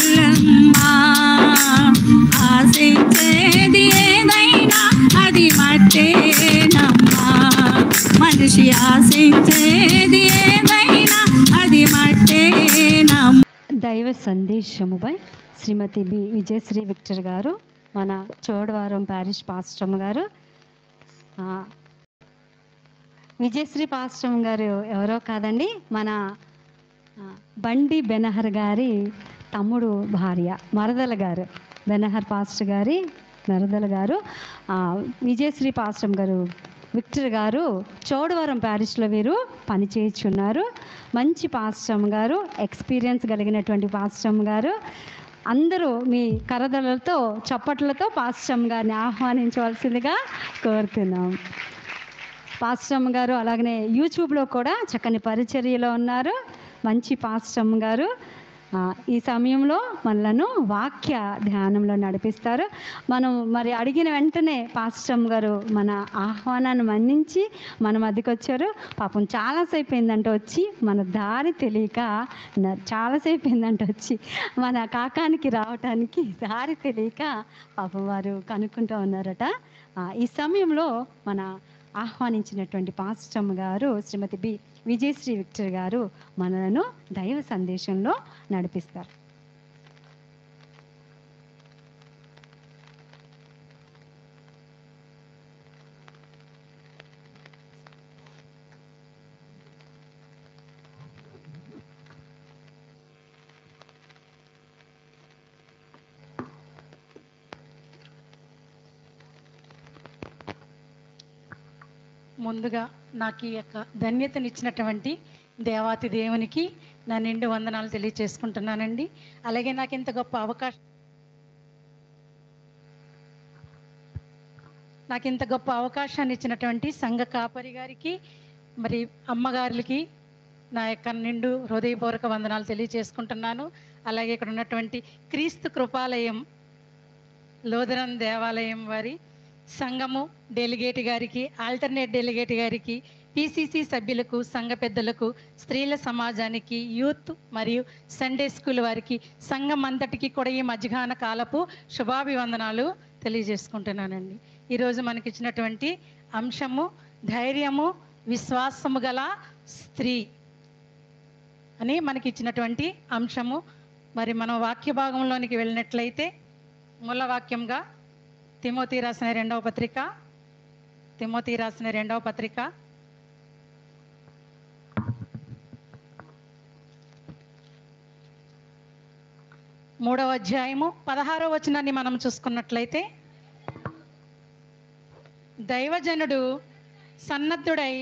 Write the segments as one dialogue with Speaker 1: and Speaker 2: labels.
Speaker 1: చాలమ్మా. ఆశించేది ఏదైనా అది మట్టేనమ్మా. మనిషి ఆశించేది ఏదైనా అది మట్టేనమ్మా.
Speaker 2: దైవ సందేశముపై శ్రీమతి బి విజయశ్రీ విక్టర్ గారు, మన చోడవరం ప్యారిష్ పాస్టమ్ గారు. విజయశ్రీ పాస్టమ్ గారు ఎవరో కాదండి, మన బండి బెనహర్ గారి తమ్ముడు భార్య, మరదల గారు, బెనహర్ పాస్టర్ గారి మరదల గారు. విజయశ్రీ పాస్టమ్ గారు విక్టర్ గారు చోడవరం ప్యారిష్లో వీరు పనిచేయుచున్నారు. మంచి పాస్టమ్ గారు, ఎక్స్పీరియన్స్ కలిగినటువంటి పాస్టమ్ గారు. అందరూ మీ కరదలతో చప్పట్లతో పాస్టమ్ గారిని ఆహ్వానించవలసిందిగా కోరుతున్నాం. పాస్టమ్ గారు అలాగనే యూట్యూబ్లో కూడా చక్కని పరిచర్యలో ఉన్నారు. మంచి పాస్టమ్ గారు ఈ సమయంలో మనలను వాక్య ధ్యానంలో నడిపిస్తారు. మనం మరి అడిగిన వెంటనే పాస్టమ్ గారు మన ఆహ్వానాన్ని మన్నించి మన మధ్యకి వచ్చారు. పాపం చాలాసేపు అయిందంట వచ్చి, మన దారి తెలియక చాలాసేపు అయిందంట వచ్చి మన కాకానికి రావటానికి దారి తెలియక పాపం వారు కనుక్కుంటూ ఉన్నారట. ఈ సమయంలో మన ఆహ్వానించినటువంటి పాస్టమ్ గారు శ్రీమతి బి విజయశ్రీ విక్టర్ గారు మనలను దైవ సందేశంలో నడిపిస్తారు.
Speaker 3: ముందుగా నాకు ఈ యొక్క ధన్యతనిచ్చినటువంటి దేవాతి దేవునికి నా నిండు వందనాలు తెలియచేసుకుంటున్నానండి. అలాగే నాకు ఇంత గొప్ప అవకాశాన్ని ఇచ్చినటువంటి సంఘ కాపరి గారికి, మరి అమ్మగారులకి నా యొక్క నిండు హృదయపూర్వక వందనాలు తెలియచేసుకుంటున్నాను. అలాగే ఇక్కడ ఉన్నటువంటి క్రీస్తు కృపాలయం లోదరన్ దేవాలయం వారి సంఘము డెలిగేట్ గారికి, ఆల్టర్నేట్ డెలిగేట్ గారికి, పిసిసి సభ్యులకు, సంఘ పెద్దలకు, స్త్రీల సమాజానికి, యూత్ మరియు సండే స్కూల్ వారికి, సంఘం అంతటికి కూడా ఈ మధ్యాహ్న కాలపు శుభాభివందనాలు తెలియజేసుకుంటున్నానండి. ఈరోజు మనకి ఇచ్చినటువంటి అంశము ధైర్యము విశ్వాసము గల స్త్రీ అని మనకి ఇచ్చినటువంటి అంశము. మరి మనం వాక్య భాగంలోనికి వెళ్ళినట్లయితే మూల వాక్యంగా తిమోతి రాసిన రెండవ పత్రిక 3వ అధ్యాయము 16వ వచనాన్ని మనం చూసుకున్నట్లయితే, దైవజనుడు సన్నద్ధుడై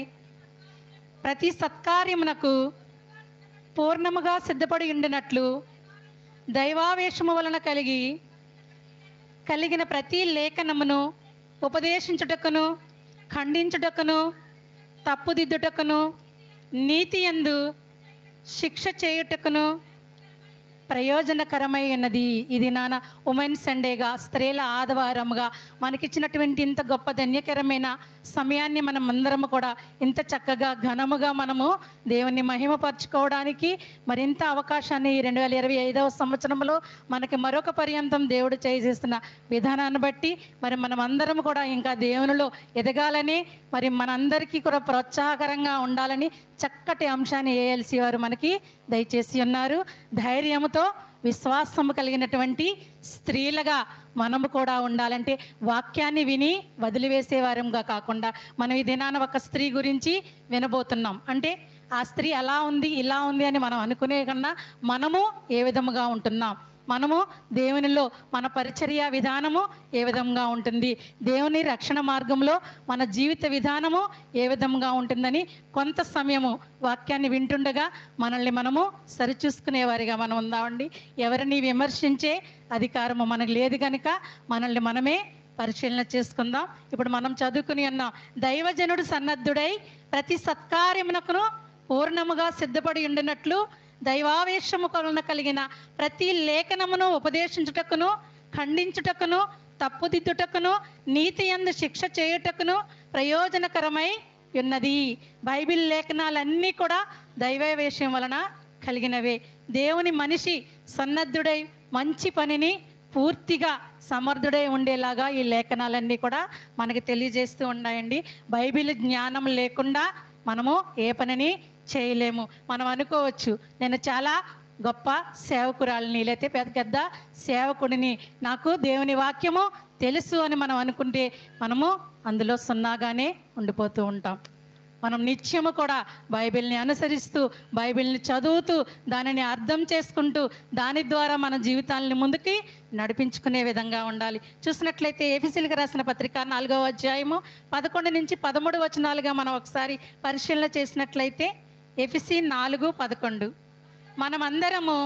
Speaker 3: ప్రతి సత్కార్యమునకు పూర్ణముగా సిద్ధపడి ఉండినట్లు దైవావేశము వలన కలిగిన ప్రతి లేఖనమును ఉపదేశించుటకును, ఖండించుటకును, తప్పుదిద్దుటకును, నీతి యందు శిక్ష చేయుటకును ప్రయోజనకరమై ఉన్నది. ఇది నాన్న ఉమెన్ సండేగా, స్త్రీల ఆదివారముగా మనకిచ్చినటువంటి ఇంత గొప్ప ధన్యకరమైన సమయాన్ని మనం అందరము కూడా ఇంత చక్కగా ఘనముగా మనము దేవుని మహిమపరచుకోవడానికి మరింత అవకాశాన్ని 2025వ సంవత్సరంలో మనకి మరొక పర్యంతం దేవుడు చేసేస్తున్న విధానాన్ని బట్టి మరి మనం అందరం కూడా ఇంకా దేవునిలో ఎదగాలని, మరి మనందరికీ కూడా ప్రోత్సాహకరంగా ఉండాలని చక్కటి అంశాన్ని ఏఎల్సి వారు మనకి దయచేసి ఉన్నారు. ధైర్యముతో విశ్వాసము కలిగినటువంటి స్త్రీలుగా మనము కూడా ఉండాలంటే వాక్యాన్ని విని వదిలివేసేవారంగా కాకుండా మనం ఈ దినాన ఒక స్త్రీ గురించి వినబోతున్నాం. అంటే ఆ స్త్రీ అలా ఉంది ఇలా ఉంది అని మనం అనుకునే కన్నా మనము ఏ విధముగా ఉంటున్నాం, మనము దేవునిలో మన పరిచర్య విధానము ఏ విధంగా ఉంటుంది, దేవుని రక్షణ మార్గంలో మన జీవిత విధానము ఏ విధంగా ఉంటుందని కొంత సమయము వాక్యాన్ని వింటుండగా మనల్ని మనము సరిచూసుకునేవారిగా మనం ఉందామండి. ఎవరిని విమర్శించే అధికారము మనకు లేదు కనుక మనల్ని మనమే పరిశీలన చేసుకుందాం. ఇప్పుడు మనం చదువుకుని ఉన్నాం, దైవజనుడు సన్నద్ధుడై ప్రతి సత్కార్యమునకును పూర్ణముగా సిద్ధపడి ఉండినట్లు దైవావేశము కొలన కలిగిన ప్రతి లేఖనమును ఉపదేశించుటకును, ఖండించుటకును, తప్పుదిద్దుటకును, నీతి యందు శిక్ష చేయుటకును ప్రయోజనకరమై ఉన్నది. బైబిల్ లేఖనాలన్నీ కూడా దైవావేశం వలన కలిగినవే. దేవుని మనిషి సన్నద్ధుడై మంచి పనిని పూర్తిగా సమర్థుడై ఉండేలాగా ఈ లేఖనాలన్నీ కూడా మనకి తెలియజేస్తూ ఉన్నాయండి. బైబిల్ జ్ఞానం లేకుండా మనము ఏ పనిని చేయలేము. మనం అనుకోవచ్చు, నేను చాలా గొప్ప సేవకురాలిని, లేకపోతే పెద్ద సేవకుడిని, నాకు దేవుని వాక్యము తెలుసు అని మనం అనుకుంటే మనము అందులో సున్నాగానే ఉండిపోతూ ఉంటాం. మనం నిత్యము కూడా బైబిల్ని అనుసరిస్తూ, బైబిల్ని చదువుతూ, దానిని అర్థం చేసుకుంటూ, దాని ద్వారా మన జీవితాలని ముందుకి నడిపించుకునే విధంగా ఉండాలి. చూసినట్లయితే ఎఫెసీయులకు రాసిన పత్రిక 4వ అధ్యాయము 11 నుంచి 13 వచనాలుగా మనం ఒకసారి పరిశీలన చేసినట్లయితే, ఎఫెసీ 4:11, మనమందరము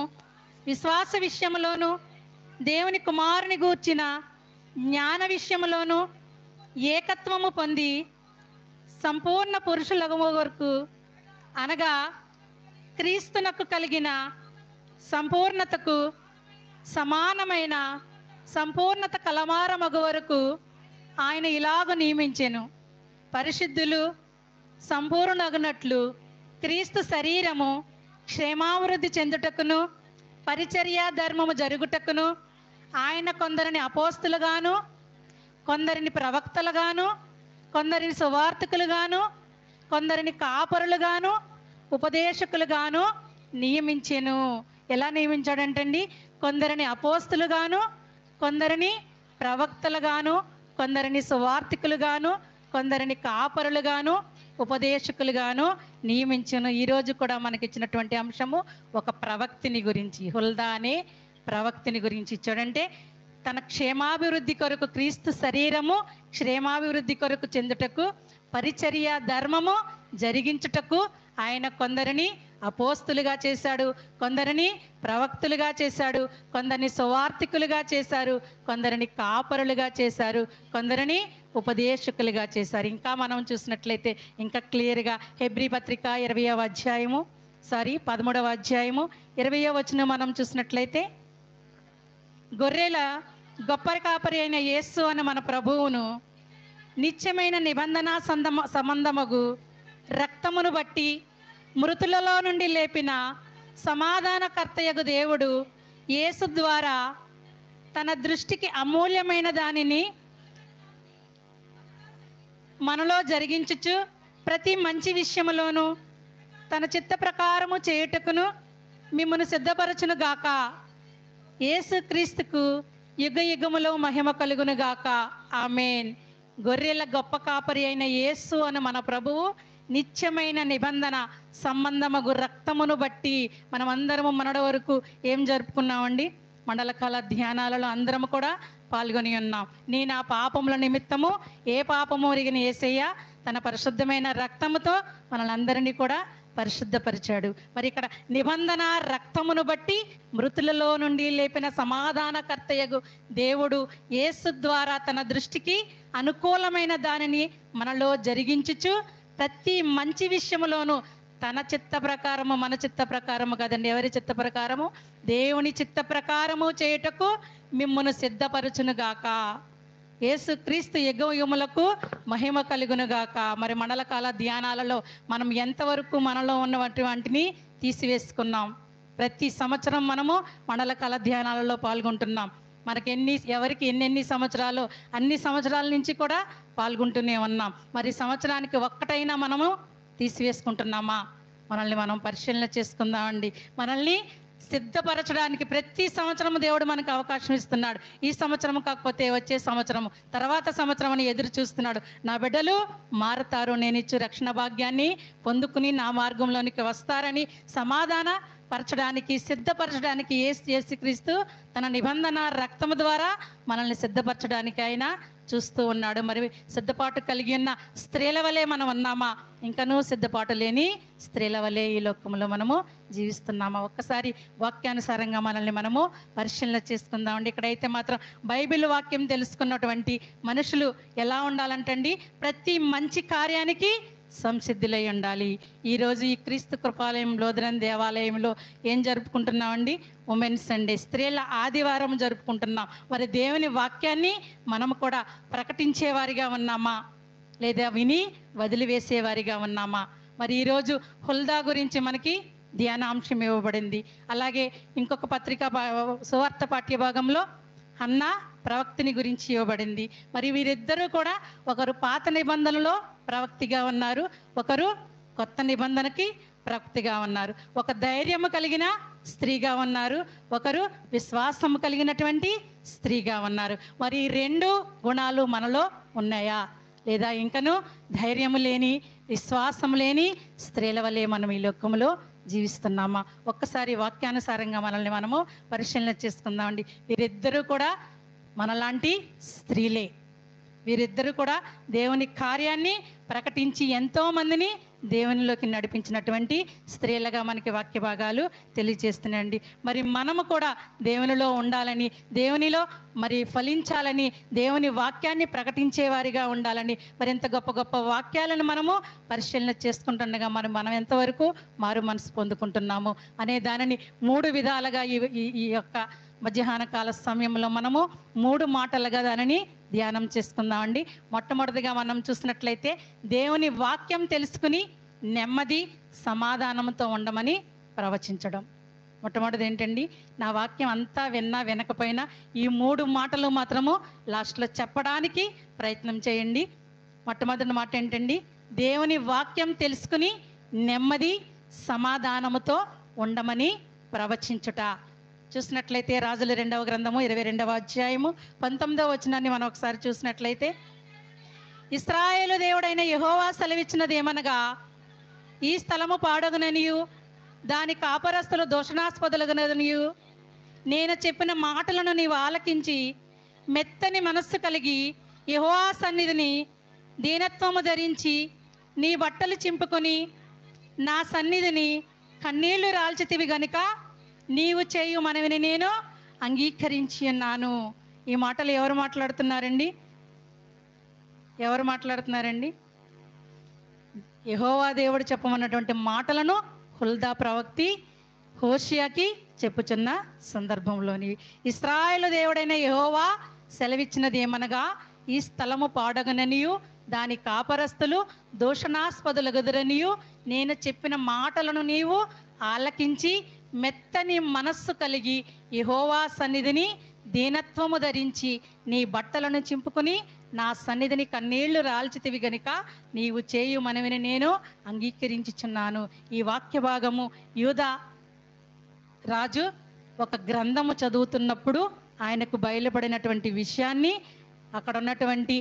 Speaker 3: విశ్వాస విషయంలోను దేవుని కుమారుని గూర్చిన జ్ఞాన విషయంలోను ఏకత్వము పొంది సంపూర్ణ పురుషులగు వరకు, అనగా క్రీస్తునకు కలిగిన సంపూర్ణతకు సమానమైన సంపూర్ణత కలమారమగు వరకు ఆయన ఇలాగ నియమించెను. పరిశుద్ధులు సంపూర్ణగునట్లు క్రీస్తు శరీరము క్షేమాభివృద్ధి చెందుటకును పరిచర్య ధర్మము జరుగుటకును ఆయన కొందరిని అపోస్తులుగాను, కొందరిని ప్రవక్తలుగాను, కొందరిని సువార్తికులుగాను, కొందరిని కాపరులుగాను, ఉపదేశకులుగాను నియమించెను. ఎలా నియమించాడంటండి? కొందరిని అపోస్తులుగాను, కొందరిని ప్రవక్తలుగాను, కొందరిని సువార్తికులుగాను, కొందరిని కాపరులుగాను, ఉపదేశకులుగాను నియమించెను. ఈరోజు కూడా మనకిచ్చినటువంటి అంశము ఒక ప్రవక్తిని గురించి, హుల్దా అనే ప్రవక్తిని గురించి ఇచ్చాడంటే, తన క్షేమాభివృద్ధి కొరకు, క్రీస్తు శరీరము క్షేమాభివృద్ధి కొరకు చెందుటకు, పరిచర్య ధర్మము జరిగించుటకు ఆయన కొందరిని అపోస్తులుగా చేశాడు, కొందరిని ప్రవక్తులుగా చేశాడు, కొందరిని సువార్తికులుగా చేశారు, కొందరిని కాపరులుగా చేశారు, కొందరిని ఉపదేశకులుగా చేశారు. ఇంకా మనం చూసినట్లయితే ఇంకా క్లియర్గా హెబ్రీ పత్రిక 13వ అధ్యాయము 20వ వచనం మనం చూసినట్లయితే, గొర్రెల గొప్ప కాపరి అయిన యేసు అన్న మన ప్రభువును నిత్యమైన నిబంధన సంబంధమగు రక్తమును బట్టి మృతులలో నుండి లేపిన సమాధానకర్తయగు దేవుడు యేసు ద్వారా తన దృష్టికి అమూల్యమైన దానిని మనలో జరిగించుచు ప్రతి మంచి విషయములోను తన చిత్త ప్రకారము చేయుటకును మిమ్మను సిద్ధపరచును గాక. యేసు క్రీస్తుకు యుగ యుగములో మహిమ కలుగును గాక. ఆమేన్. గొర్రెల గొప్ప కాపరి అయిన యేసు అను మన ప్రభువు నిత్యమైన నిబంధన సంబంధమగు రక్తమును బట్టి మనం అందరము మొన్నటి వరకు ఏం జరుపుకున్నామండి? మండలకాల ధ్యానాలలో అందరము కూడా పాల్గొని ఉన్నాం. నీ నా పాపముల నిమిత్తము ఏ పాపము ఎరిగిన యేసయ్య తన పరిశుద్ధమైన రక్తముతో మనల్ని అందరినీ కూడా పరిశుద్ధపరిచాడు. మరి ఇక్కడ నిబంధన రక్తమును బట్టి మృతులలో నుండి లేపిన సమాధానకర్తయగు దేవుడు యేసు ద్వారా తన దృష్టికి అనుకూలమైన దానిని మనలో జరిగించుచు ప్రతి మంచి విషయములోను తన చిత్త ప్రకారము, మన చిత్త ప్రకారము కదండి, ఎవరి చిత్త ప్రకారము? దేవుని చిత్త ప్రకారము చేయుటకు మిమ్మును సిద్ధపరచునుగాక. యేసు క్రీస్తు యుగములకు మహిమ కలుగునుగాక. మరి మండలకాల ధ్యానాలలో మనం ఎంతవరకు మనలో ఉన్నటువంటి తీసివేసుకున్నాం? ప్రతి సంవత్సరం మనము మండలకాల ధ్యానాలలో పాల్గొంటున్నాం. మనకి ఎవరికి ఎన్ని సంవత్సరాలు, అన్ని సంవత్సరాల నుంచి కూడా పాల్గొంటూనే ఉన్నాం. మరి సంవత్సరానికి ఒక్కటైనా మనము తీసివేసుకుంటున్నామా? మనల్ని మనం పరిశీలన చేసుకుందామండి. మనల్ని సిద్ధపరచడానికి ప్రతి సంవత్సరం దేవుడు మనకు అవకాశం ఇస్తున్నాడు. ఈ సంవత్సరం కాకపోతే వచ్చే సంవత్సరము, తర్వాత సంవత్సరం అని ఎదురు చూస్తున్నాడు. నా బిడ్డలు మారతారు, నేను ఇచ్చే రక్షణ భాగ్యాన్ని పొందుకుని నా మార్గంలోనికి వస్తారని సమాధాన పరచడానికి, సిద్ధపరచడానికి యేసుక్రీస్తు తన నిబంధన రక్తము ద్వారా మనల్ని సిద్ధపరచడానికి ఆయన చూస్తూ ఉన్నాడు. మరి సిద్ధపాటు కలిగి ఉన్న స్త్రీల వలె మనం ఉన్నామా? ఇంకనూ సిద్ధపాటు లేని స్త్రీల వలె ఈ లోకంలో మనము జీవిస్తున్నామా? ఒక్కసారి వాక్యానుసారంగా మనల్ని మనము పరిశీలన చేసుకుందామండి. ఇక్కడైతే మాత్రం బైబిల్ వాక్యం తెలుసుకున్నటువంటి మనుషులు ఎలా ఉండాలంటండి? ప్రతి మంచి కార్యానికి సంసిద్ధులై ఉండాలి. ఈరోజు ఈ క్రీస్తు కృపాలయం లోదరన్ దేవాలయంలో ఏం జరుపుకుంటున్నామండి? ఉమెన్స్ సండే, స్త్రీల ఆదివారం జరుపుకుంటున్నాం. మరి దేవుని వాక్యాన్ని మనం కూడా ప్రకటించేవారిగా ఉన్నామా, లేదా విని వదిలివేసేవారిగా ఉన్నామా? మరి ఈరోజు హుల్దా గురించి మనకి ధ్యానాంశం ఇవ్వబడింది. అలాగే ఇంకొక పత్రిక సువార్త పాఠ్య భాగంలో హన్న ప్రవక్తిని గురించి ఇవ్వబడింది. మరి వీరిద్దరూ కూడా ఒకరు పాత నిబంధనలో ప్రవక్తిగా ఉన్నారు, ఒకరు కొత్త నిబంధనకి ప్రవక్తిగా ఉన్నారు. ఒక ధైర్యము కలిగిన స్త్రీగా ఉన్నారు, ఒకరు విశ్వాసము కలిగినటువంటి స్త్రీగా ఉన్నారు. మరి ఈ రెండు గుణాలు మనలో ఉన్నాయా లేదా ఇంకను ధైర్యము లేని విశ్వాసం లేని స్త్రీల వల్లే మనం ఈ లోకంలో జీవిస్తున్నామా? ఒక్కసారి వాక్యానుసారంగా మనల్ని మనము పరిశీలన చేసుకుందామండి. వీరిద్దరూ కూడా మనలాంటి స్త్రీలే. వీరిద్దరూ కూడా దేవుని కార్యాన్ని ప్రకటించి ఎంతో మందిని దేవునిలోకి నడిపించినటువంటి స్త్రీలుగా మనకి వాక్య భాగాలు తెలియజేస్తున్నాయండి. మరి మనము కూడా దేవునిలో ఉండాలని, దేవునిలో మరి ఫలించాలని, దేవుని వాక్యాన్ని ప్రకటించే వారిగా ఉండాలని, మరి ఎంత గొప్ప గొప్ప వాక్యాలను మనము పరిశీలన చేసుకుంటుండగా మనం ఎంతవరకు మారు మనసు పొందుకుంటున్నాము అనే దానిని 3 విధాలుగా ఈ యొక్క మధ్యాహ్న కాల సమయంలో మనము 3 మాటలుగా దానిని ధ్యానం చేసుకుందామండి. మొట్టమొదటిగా మనం చూసినట్లయితే దేవుని వాక్యం తెలుసుకుని నెమ్మది సమాధానంతో ఉండమని ప్రవచించడం. మొట్టమొదటిది ఏంటండి? నా వాక్యం అంతా విన్నా వినకపోయినా ఈ 3 మాటలు మాత్రము లాస్ట్లో చెప్పడానికి ప్రయత్నం చేయండి. మొట్టమొదటి మాట ఏంటండి? దేవుని వాక్యం తెలుసుకుని నెమ్మది సమాధానముతో ఉండమని ప్రవచించుట. చూసినట్లయితే రాజుల 2వ గ్రంథము 22వ అధ్యాయము 19వ వచనాన్ని మనం ఒకసారి చూసినట్లయితే, ఇశ్రాయేలు దేవుడైన యెహోవా సెలవిచ్చినది ఏమనగా, ఈ స్థలము పాడగుననియు దాని కాపరస్తులు దోషణాస్పదులగుననియు నేను చెప్పిన మాటలను నీవు ఆలకించి మెత్తని మనస్సు కలిగి యెహోవా సన్నిధిని దీనత్వము ధరించి నీ బట్టలు చింపుకొని నా సన్నిధిని కన్నీళ్లు రాల్చితివి గనుక నీవు చేయు మనవిని నేను అంగీకరించి ఉన్నాను. ఈ మాటలు ఎవరు మాట్లాడుతున్నారండి? ఎవరు మాట్లాడుతున్నారండి? యెహోవా దేవుడు చెప్పమన్నటువంటి మాటలను హుల్దా ప్రవక్తి హోషియాకి చెప్పుచున్న సందర్భంలోని, ఇశ్రాయేలు దేవుడైన యెహోవా సెలవిచ్చినది ఏమనగా, ఈ స్థలము పాడగననియు దాని కాపరస్తులు దూషణాస్పదులగుదురనియు నేను చెప్పిన మాటలను నీవు ఆలకించి మెత్తని మనస్సు కలిగి యెహోవా సన్నిధిని దీనత్వము ధరించి నీ బట్టలను చింపుకుని నా సన్నిధిని కన్నీళ్లు రాల్చితివి గనుక నీవు చేయు మనవిని నేను అంగీకరించుచున్నాను. ఈ వాక్య భాగము యూదా రాజు ఒక గ్రంథము చదువుతున్నప్పుడు ఆయనకు బయలుపడినటువంటి విషయాన్ని అక్కడ ఉన్నటువంటి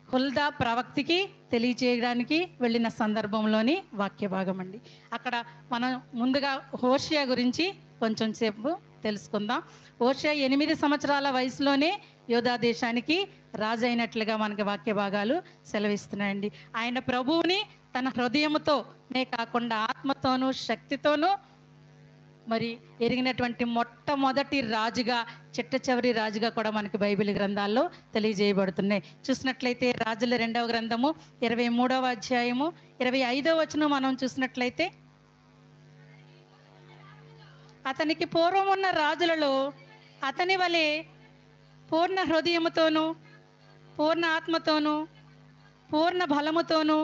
Speaker 3: హుల్దా ప్రవక్తికి తెలియజేయడానికి వెళ్ళిన సందర్భంలోని వాక్య భాగం అండి. అక్కడ మనం ముందుగా హోషియా గురించి కొంచెం సేపు తెలుసుకుందాం. హోషియా 8 సంవత్సరాల వయసులోనే యూదా దేశానికి రాజు అయినట్లుగా మనకి వాక్య భాగాలు సెలవిస్తున్నాయండి. ఆయన ప్రభువుని తన హృదయముతోనే కాకుండా ఆత్మతోనూ శక్తితోనూ మరి ఎరిగినటువంటి మొట్టమొదటి రాజుగా, చిట్ట చివరి రాజుగా కూడా మనకి బైబిల్ గ్రంథాల్లో తెలియజేయబడుతున్నాయి. చూసినట్లయితే రాజుల 2వ గ్రంథము 23వ అధ్యాయము 25వ వచనం మనం చూసినట్లయితే, అతనికి పూర్వం ఉన్న రాజులలో అతని వలె పూర్ణ హృదయముతోనూ పూర్ణ ఆత్మతోనూ పూర్ణ బలముతోనూ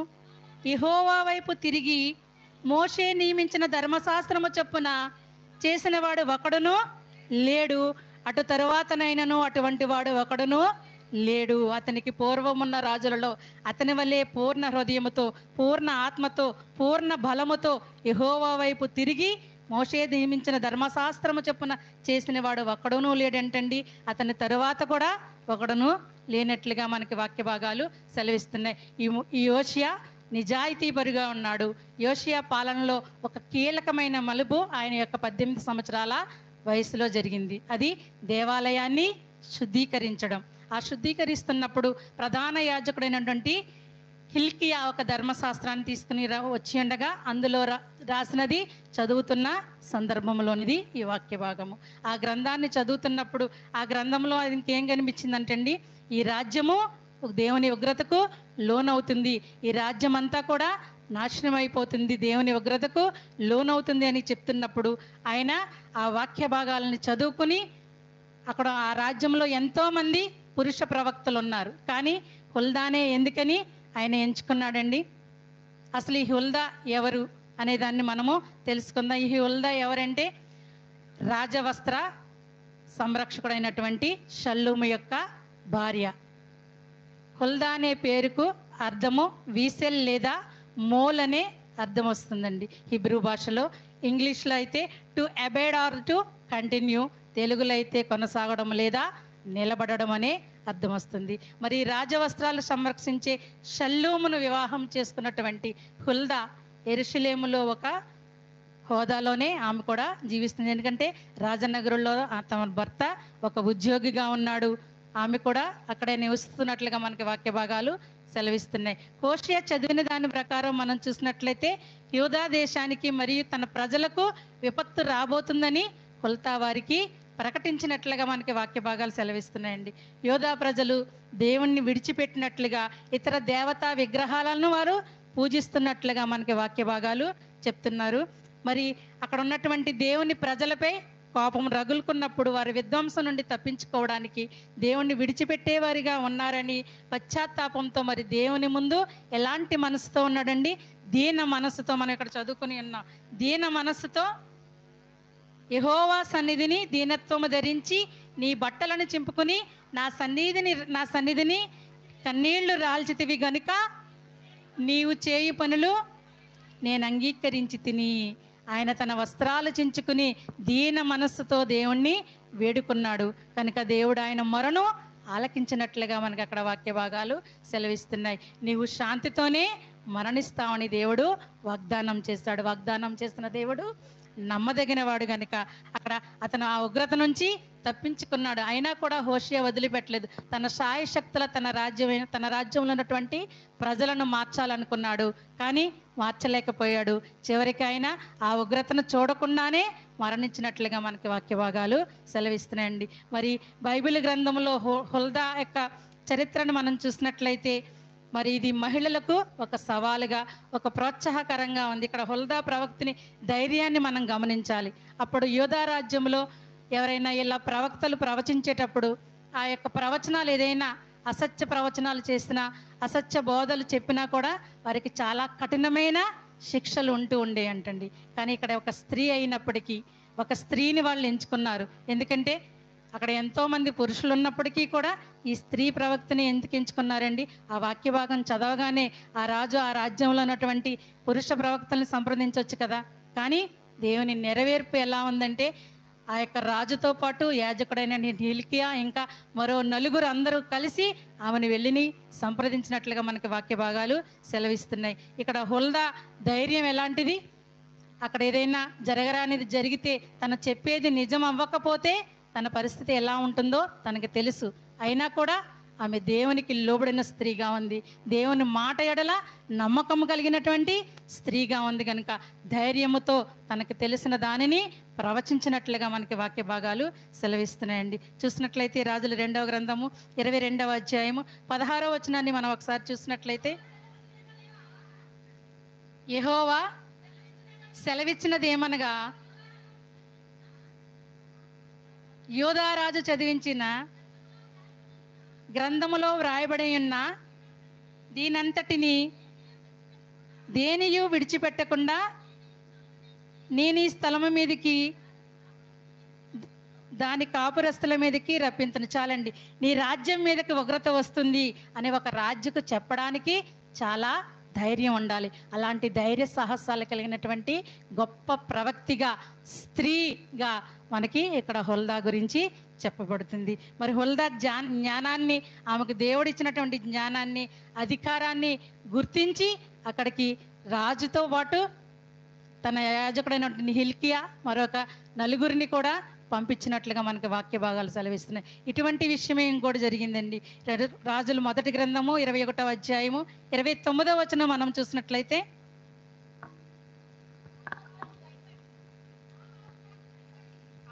Speaker 3: యెహోవా వైపు తిరిగి మోషే నియమించిన ధర్మశాస్త్రము చొప్పున చేసిన వాడు ఒకడును లేడు, అటు తరువాతనైనను అటువంటి వాడు ఒకడును లేడు. అతనికి పూర్వమున్న రాజులలో అతని వల్లే పూర్ణ హృదయముతో పూర్ణ ఆత్మతో పూర్ణ బలముతో యెహోవా వైపు తిరిగి మోషే నియమించిన ధర్మశాస్త్రము చొప్పున చేసిన వాడు ఒకడును లేడంటండి. అతని తరువాత కూడా ఒకడును లేనట్లుగా మనకి వాక్య భాగాలు సెలవిస్తున్నాయి. ఈ యోషియా నిజాయితీపరుగా ఉన్నాడు. యోషియా పాలనలో ఒక కీలకమైన మలుపు ఆయన యొక్క 18 సంవత్సరాల వయసులో జరిగింది. అది దేవాలయాన్ని శుద్ధీకరించడం. ఆ శుద్ధీకరిస్తున్నప్పుడు ప్రధాన యాజకుడైనటువంటి హిల్కియా ఒక ధర్మశాస్త్రాన్ని తీసుకుని వచ్చి ఉండగా అందులో రాసినది చదువుతున్న సందర్భంలోనిది ఈ వాక్య భాగము. ఆ గ్రంథాన్ని చదువుతున్నప్పుడు ఆ గ్రంథంలో అది ఇంకేం కనిపించిందంటండి, ఈ రాజ్యము దేవుని ఉగ్రతకు లోనవుతుంది, ఈ రాజ్యం అంతా కూడా నాశనం అయిపోతుంది, దేవుని ఉగ్రతకు లోనవుతుంది అని చెప్తున్నప్పుడు ఆయన ఆ వాక్య భాగాలని చదువుకుని, అక్కడ ఆ రాజ్యంలో ఎంతోమంది పురుష ప్రవక్తలు ఉన్నారు, కానీ హుల్దానే ఎందుకని ఆయన ఎంచుకున్నాడండి? అసలు ఈ హుల్దా ఎవరు అనే దాన్ని మనము తెలుసుకుందాం. ఈ హుల్దా ఎవరంటే రాజవస్త్ర సంరక్షకుడైనటువంటి షల్లూము యొక్క భార్య. హుల్దా అనే పేరుకు అర్థము వీసెల్ లేదా మోల్ అనే అర్థం వస్తుందండి హిబ్రూ భాషలో. ఇంగ్లీష్లో అయితే to abide or to continue, తెలుగులో అయితే కొనసాగడం లేదా నిలబడడం అనే అర్థం వస్తుంది. మరి రాజవస్త్రాలు సంరక్షించే షల్లూమును వివాహం చేసుకున్నటువంటి హుల్దా యెరూషలేములో ఒక హోదాలోనే ఆమె కూడా జీవిస్తుంది. ఎందుకంటే రాజనగరంలో తమ భర్త ఒక ఉద్యోగిగా ఉన్నాడు, ఆమె కూడా అక్కడే నివసిస్తున్నట్లుగా మనకి వాక్య భాగాలు సెలవిస్తున్నాయి. హోషేయ చదివిన దాని ప్రకారం మనం చూసినట్లయితే యూదా దేశానికి మరియు తన ప్రజలకు విపత్తు రాబోతుందని హుల్దా వారికి ప్రకటించినట్లుగా మనకి వాక్య భాగాలు సెలవిస్తున్నాయండి. యూదా ప్రజలు దేవుణ్ణి విడిచిపెట్టినట్లుగా ఇతర దేవతా విగ్రహాలను వారు పూజిస్తున్నట్లుగా మనకి వాక్య భాగాలు చెప్తున్నారు. మరి అక్కడ ఉన్నటువంటి దేవుని ప్రజలపై కోపం రగులుకున్నప్పుడు వారి విధ్వంసం నుండి తప్పించుకోవడానికి దేవుణ్ణి విడిచిపెట్టేవారిగా ఉన్నారని పశ్చాత్తాపంతో మరి దేవుని ముందు ఎలాంటి మనసుతో ఉన్నాడండి? దీన మనసుతో. మనం ఇక్కడ చదువుకుని ఉన్నాం. దీన మనసుతో యెహోవా సన్నిధిని దీనత్వము ధరించి నీ బట్టలను చింపుకుని నా సన్నిధిని కన్నీళ్లు రాల్చితివి గనుక నీవు చేయు పనులు నేను అంగీకరించి తిని. ఆయన తన వస్త్రాలు చించుకుని దీన మనస్సుతో దేవుణ్ణి వేడుకున్నాడు కనుక దేవుడు ఆయన మొరను ఆలకించినట్లుగా మనకి అక్కడ వాక్య భాగాలు సెలవిస్తున్నాయి. నీవు శాంతితోనే మరణిస్తావని దేవుడు వాగ్దానం చేస్తాడు. వాగ్దానం చేస్తున్న దేవుడు నమ్మదగిన వాడు కనుక అక్కడ అతను ఆ ఉగ్రత నుంచి తప్పించుకున్నాడు. అయినా కూడా హోషేయ వదిలిపెట్టలేదు. తన శాయశక్తుల తన రాజ్యంలో ఉన్నటువంటి ప్రజలను మార్చాలనుకున్నాడు, కానీ మార్చలేకపోయాడు. చివరికి ఆయన ఆ ఉగ్రతను చూడకుండానే మరణించినట్లుగా మనకి వాక్య భాగాలు సెలవిస్తున్నాయండి. మరి బైబిల్ గ్రంథంలో హుల్దా యొక్క చరిత్రను మనం చూసినట్లయితే మరి ఇది మహిళలకు ఒక సవాలుగా, ఒక ప్రోత్సాహకరంగా ఉంది. ఇక్కడ హుల్దా ప్రవక్తని ధైర్యాన్ని మనం గమనించాలి. అప్పుడు యూదా రాజ్యంలో ఎవరైనా ఇలా ప్రవక్తలు ప్రవచించేటప్పుడు ఆ యొక్క ప్రవచనాలు ఏదైనా అసత్య ప్రవచనాలు చేసినా, అసత్య బోధలు చెప్పినా కూడా వారికి చాలా కఠినమైన శిక్షలు ఉండే అంటండి. కానీ ఇక్కడ ఒక స్త్రీ అయినప్పటికీ ఒక స్త్రీని వాళ్ళు ఎంచుకున్నారు. ఎందుకంటే అక్కడ ఎంతో మంది పురుషులు ఉన్నప్పటికీ కూడా ఈ స్త్రీ ప్రవక్తని ఎందుకు ఎంచుకున్నారండి? ఆ వాక్య భాగం చదవగానే ఆ రాజు ఆ రాజ్యంలో ఉన్నటువంటి పురుష ప్రవక్తల్ని సంప్రదించవచ్చు కదా. కానీ దేవుని నెరవేర్పు ఎలా ఉందంటే ఆ యొక్క రాజుతో పాటు యాజకుడైన హిల్కియా ఇంకా మరో నలుగురు అందరూ కలిసి ఆమెను వెళ్ళిని సంప్రదించినట్లుగా మనకి వాక్య భాగాలు సెలవిస్తున్నాయి. ఇక్కడ హుల్దా ధైర్యం ఎలాంటిది? అక్కడ ఏదైనా జరగరానిది జరిగితే తను చెప్పేది నిజం అవ్వకపోతే తన పరిస్థితి ఎలా ఉంటుందో తనకి తెలుసు. అయినా కూడా ఆమె దేవునికి లోబడిన స్త్రీగా ఉంది, దేవుని మాట ఎడల నమ్మకం కలిగినటువంటి స్త్రీగా ఉంది కనుక ధైర్యముతో తనకు తెలిసిన దానిని ప్రవచించినట్లుగా మనకి వాక్య భాగాలు సెలవిస్తున్నాయండి. చూసినట్లయితే రాజుల 2వ గ్రంథము 22వ అధ్యాయము 16వ వచనాన్ని మనం ఒకసారి చూసినట్లయితే, యెహోవా సెలవిచ్చినది ఏమనగా, యోధారాజు చదివించిన గ్రంథములో వ్రాయబడి ఉన్న దీనంతటిని దేనియు విడిచిపెట్టకుండా నేను ఈ స్థలము మీదకి దాని కాపురస్తుల మీదకి రప్పించను. చాలండి, నీ రాజ్యం మీదకి ఉగ్రత వస్తుంది అనే ఒక రాజుకు చెప్పడానికి చాలా ధైర్యం ఉండాలి. అలాంటి ధైర్య సాహసాలు కలిగినటువంటి గొప్ప ప్రవక్తిగా, స్త్రీగా మనకి ఇక్కడ హుల్దా గురించి చెప్పబడుతుంది. మరి హుల్దా జ్ఞానాన్ని, ఆమెకు దేవుడిచ్చినటువంటి జ్ఞానాన్ని, అధికారాన్ని గుర్తించి అక్కడికి రాజుతో పాటు తన యాజకుడైనటువంటి హిల్కియా మరొక నలుగురిని కూడా పంపించినట్లుగా మనకి వాక్య భాగాలు సెలవిస్తున్నాయి. ఇటువంటి విషయమే ఇంకోటి జరిగిందండి. రాజుల 1వ గ్రంథము 21వ అధ్యాయము 29వ వచనం మనం చూసినట్లయితే,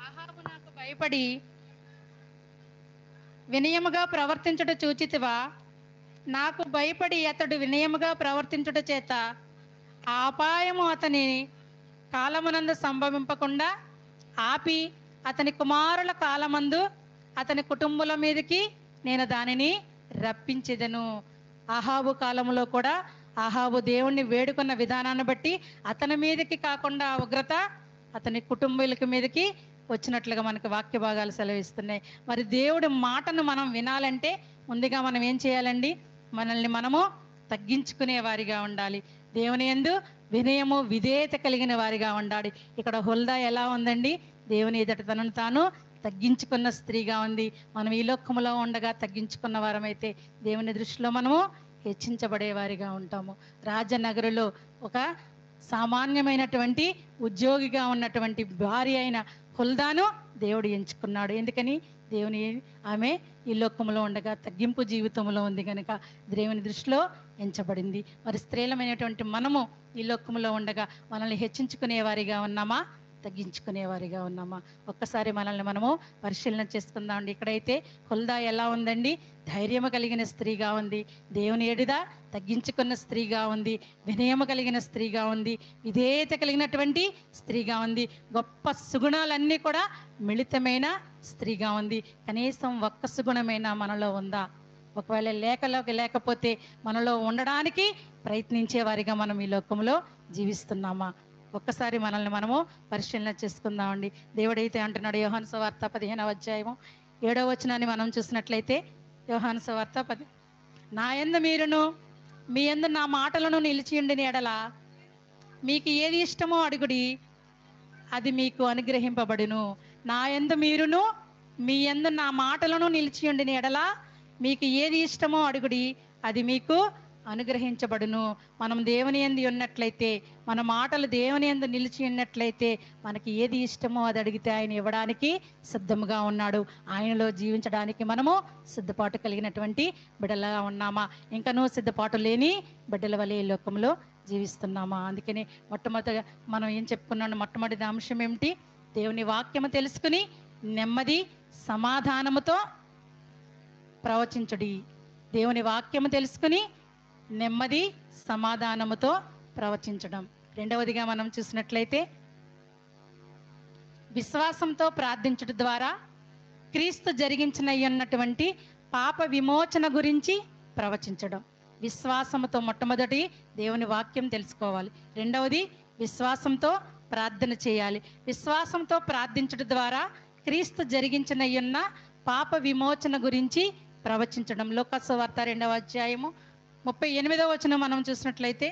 Speaker 3: ఆహాబు నాకు భయపడి వినయముగా ప్రవర్తించుట చూచితివా? నాకు భయపడి అతడు వినయముగా ప్రవర్తించుట చేత ఆ అపాయము అతని కాలమునందు సంభవింపకుండా ఆపి అతని కుమారుల కాలమందు అతని కుటుంబుల మీదకి నేను దానిని రప్పించెదను. అహాబు కాలంలో కూడా ఆహాబు దేవుణ్ణి వేడుకున్న విధానాన్ని బట్టి అతని మీదకి కాకుండా ఉగ్రత అతని కుటుంబీకుల మీదకి వచ్చినట్లుగా మనకు వాక్య భాగాలు సెలవిస్తున్నాయి. మరి దేవుడి మాటను మనం వినాలంటే ముందుగా మనం ఏం చేయాలండి? మనల్ని మనము తగ్గించుకునే వారిగా ఉండాలి. దేవుని యందు వినయము విధేయత కలిగిన వారిగా ఉండాలి. ఇక్కడ హుల్దా ఎలా ఉందండి? దేవుని ఎదుట తనను తాను తగ్గించుకున్న స్త్రీగా ఉంది. మనం ఈ లోకములో ఉండగా తగ్గించుకున్న వారమైతే దేవుని దృష్టిలో మనము హెచ్చించబడే వారిగా ఉంటాము. రాజనగరులో ఒక సామాన్యమైనటువంటి ఉద్యోగిగా ఉన్నటువంటి భార్య అయిన హుల్దాను దేవుడు ఎంచుకున్నాడు. ఎందుకని? ఆమె ఈ లోకములో ఉండగా తగ్గింపు జీవితంలో ఉంది కనుక దేవుని దృష్టిలో ఎంచబడింది. మరి స్త్రీలమైనటువంటి మనము ఈ లోకములో ఉండగా మనల్ని హెచ్చించుకునే వారిగా ఉన్నామా, తగ్గించుకునే వారిగా ఉన్నామా? ఒక్కసారి మనల్ని మనము పరిశీలన చేసుకుందామండి. ఇక్కడైతే హుల్దా ఎలా ఉందండి? ధైర్యము కలిగిన స్త్రీగా ఉంది, దేవుని ఎదుట తగ్గించుకున్న స్త్రీగా ఉంది, వినయము కలిగిన స్త్రీగా ఉంది, విధేయత కలిగినటువంటి స్త్రీగా ఉంది. గొప్ప సుగుణాలన్నీ కూడా మిళితమైన స్త్రీగా ఉంది. కనీసం ఒక్క సుగుణమైన మనలో ఉందా? ఒకవేళ లేకపోతే మనలో ఉండడానికి ప్రయత్నించే వారిగా మనం ఈ లోకంలో జీవిస్తున్నామా? ఒక్కసారి మనల్ని మనము పరిశీలన చేసుకుందామండి. దేవుడైతే అంటున్నాడు, యోహాను సువార్త 15వ అధ్యాయము 7వ వచనాన్ని మనం చూసినట్లయితే, యోహాను సువార్త 10, నా యందు మీరును మీ యందు నా మాటలను నిలిచియుండిన ఎడల మీకు ఏది ఇష్టమో అడుగుడి, అది మీకు అనుగ్రహింపబడును. నా యందు మీరును మీ యందు నా మాటలను నిలిచియుండిన ఎడల మీకు ఏది ఇష్టమో అడుగుడి, అది మీకు అనుగ్రహించబడును. మనం దేవుని యందు ఉన్నట్లయితే, మన మాటలు దేవుని యందు నిలిచి ఉన్నట్లయితే, మనకి ఏది ఇష్టమో అది అడిగితే ఆయన ఇవ్వడానికి సిద్ధంగా ఉన్నాడు. ఆయనలో జీవించడానికి మనము సిద్ధపాటు కలిగినటువంటి బిడ్డలుగా ఉన్నామా? ఇంకనూ సిద్ధపాటు లేని బిడ్డల వలె ఈ లోకంలో జీవిస్తున్నామా? అందుకని మొట్టమొదటిగా మనం ఏం చెప్పుకున్నాం? మొట్టమొదటి అంశం ఏమిటి? దేవుని వాక్యము తెలుసుకుని నెమ్మది సమాధానముతో ప్రవచించుడి. దేవుని వాక్యము తెలుసుకుని నెమ్మది సమాధానముతో ప్రవచించడం. రెండవదిగా మనం చూసినట్లయితే, విశ్వాసంతో ప్రార్థించుట ద్వారా క్రీస్తు జరిగించినటువంటి పాప విమోచన గురించి ప్రవచించడం. విశ్వాసంతో మొట్టమొదటి దేవుని వాక్యం తెలుసుకోవాలి. రెండవది విశ్వాసంతో ప్రార్థన చేయాలి. విశ్వాసంతో ప్రార్థించుట ద్వారా క్రీస్తు జరిగించిన పాప విమోచన గురించి ప్రవచించడం. లూకా సువార్త 2వ అధ్యాయము 38వ వచనం మనం చూసినట్లయితే,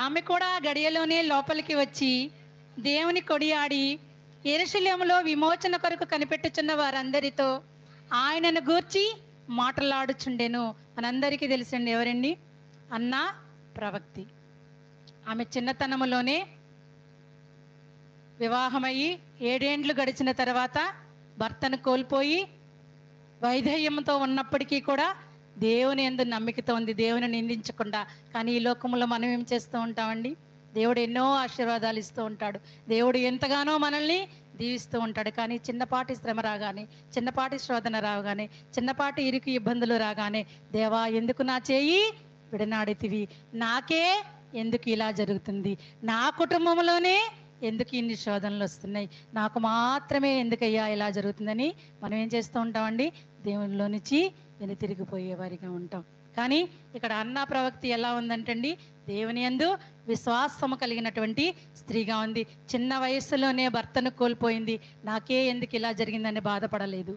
Speaker 3: ఆమె కూడా గడియలోనే లోపలికి వచ్చి దేవుని కొడియాడి యెరూషలేములో విమోచన కొరకు కనిపెట్టుచున్న వారందరితో ఆయనను గూర్చి మాట్లాడుచుండెను. మనందరికీ తెలుసండి ఎవరండి? అన్నా ప్రవక్తి. ఆమె చిన్నతనములోనే వివాహమయ్యి 7 ఏండ్లు గడిచిన తర్వాత భర్తను కోల్పోయి వైధవ్యంతో ఉన్నప్పటికీ కూడా దేవుని యందు నమ్మికతో ఉంది, దేవుని నిందించకుండా. కానీ ఈ లోకంలో మనం ఏం చేస్తూ ఉంటామండి? దేవుడు ఎన్నో ఆశీర్వాదాలు ఇస్తూ ఉంటాడు, దేవుడు ఎంతగానో మనల్ని దీవిస్తూ ఉంటాడు. కానీ చిన్నపాటి శ్రమ రాగానే, చిన్నపాటి శోధన రాగానే, చిన్నపాటి ఇరుకు ఇబ్బందులు రాగానే, దేవా ఎందుకు నా చేయి విడనాడితివి, నాకే ఎందుకు ఇలా జరుగుతుంది, నా కుటుంబంలోనే ఎందుకు ఇన్ని శోధనలు వస్తున్నాయి, నాకు మాత్రమే ఎందుకయ్యా ఇలా జరుగుతుందని మనం ఏం చేస్తూ ఉంటామండి? దేవునిలో నుంచి వెనుతిరిగిపోయే వారిగా ఉంటాం. కానీ ఇక్కడ అన్నా ప్రవక్తి ఎలా ఉందంటండి? దేవుని యందు విశ్వాసము కలిగినటువంటి స్త్రీగా ఉంది. చిన్న వయస్సులోనే భర్తను కోల్పోయింది, నాకే ఎందుకు ఇలా జరిగిందని బాధపడలేదు.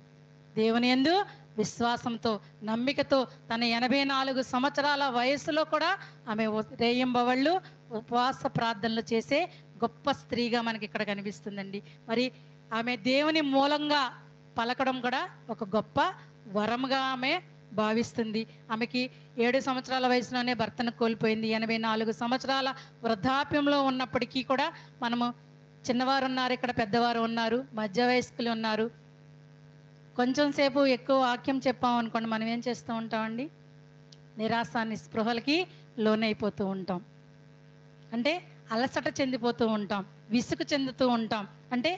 Speaker 3: దేవుని యందు విశ్వాసంతో నమ్మికతో తన 84 సంవత్సరాల వయస్సులో కూడా ఆమె రేయింబవళ్ళు ఉపవాస ప్రార్థనలు చేసే గొప్ప స్త్రీగా మనకి ఇక్కడ కనిపిస్తుందండి. మరి ఆమె దేవుని మూలంగా పలకడం కూడా ఒక గొప్ప వరముగా ఆమె భావిస్తుంది. ఆమెకి 7 సంవత్సరాల వయసులోనే భర్తను కోల్పోయింది. 84 సంవత్సరాల వృద్ధాప్యంలో ఉన్నప్పటికీ కూడా మనము చిన్నవారు ఉన్నారు, ఇక్కడ పెద్దవారు ఉన్నారు, మధ్య వయస్కులు ఉన్నారు. కొంచెం సేపు ఎక్కువ వాక్యం చెప్పాం అనుకోండి, మనం ఏం చేస్తూ ఉంటామండి? నిరాశ నిస్పృహలకి లోనైపోతూ ఉంటాం. అంటే అలసట చెందిపోతూ ఉంటాం, విసుగు చెందుతూ ఉంటాం. అంటే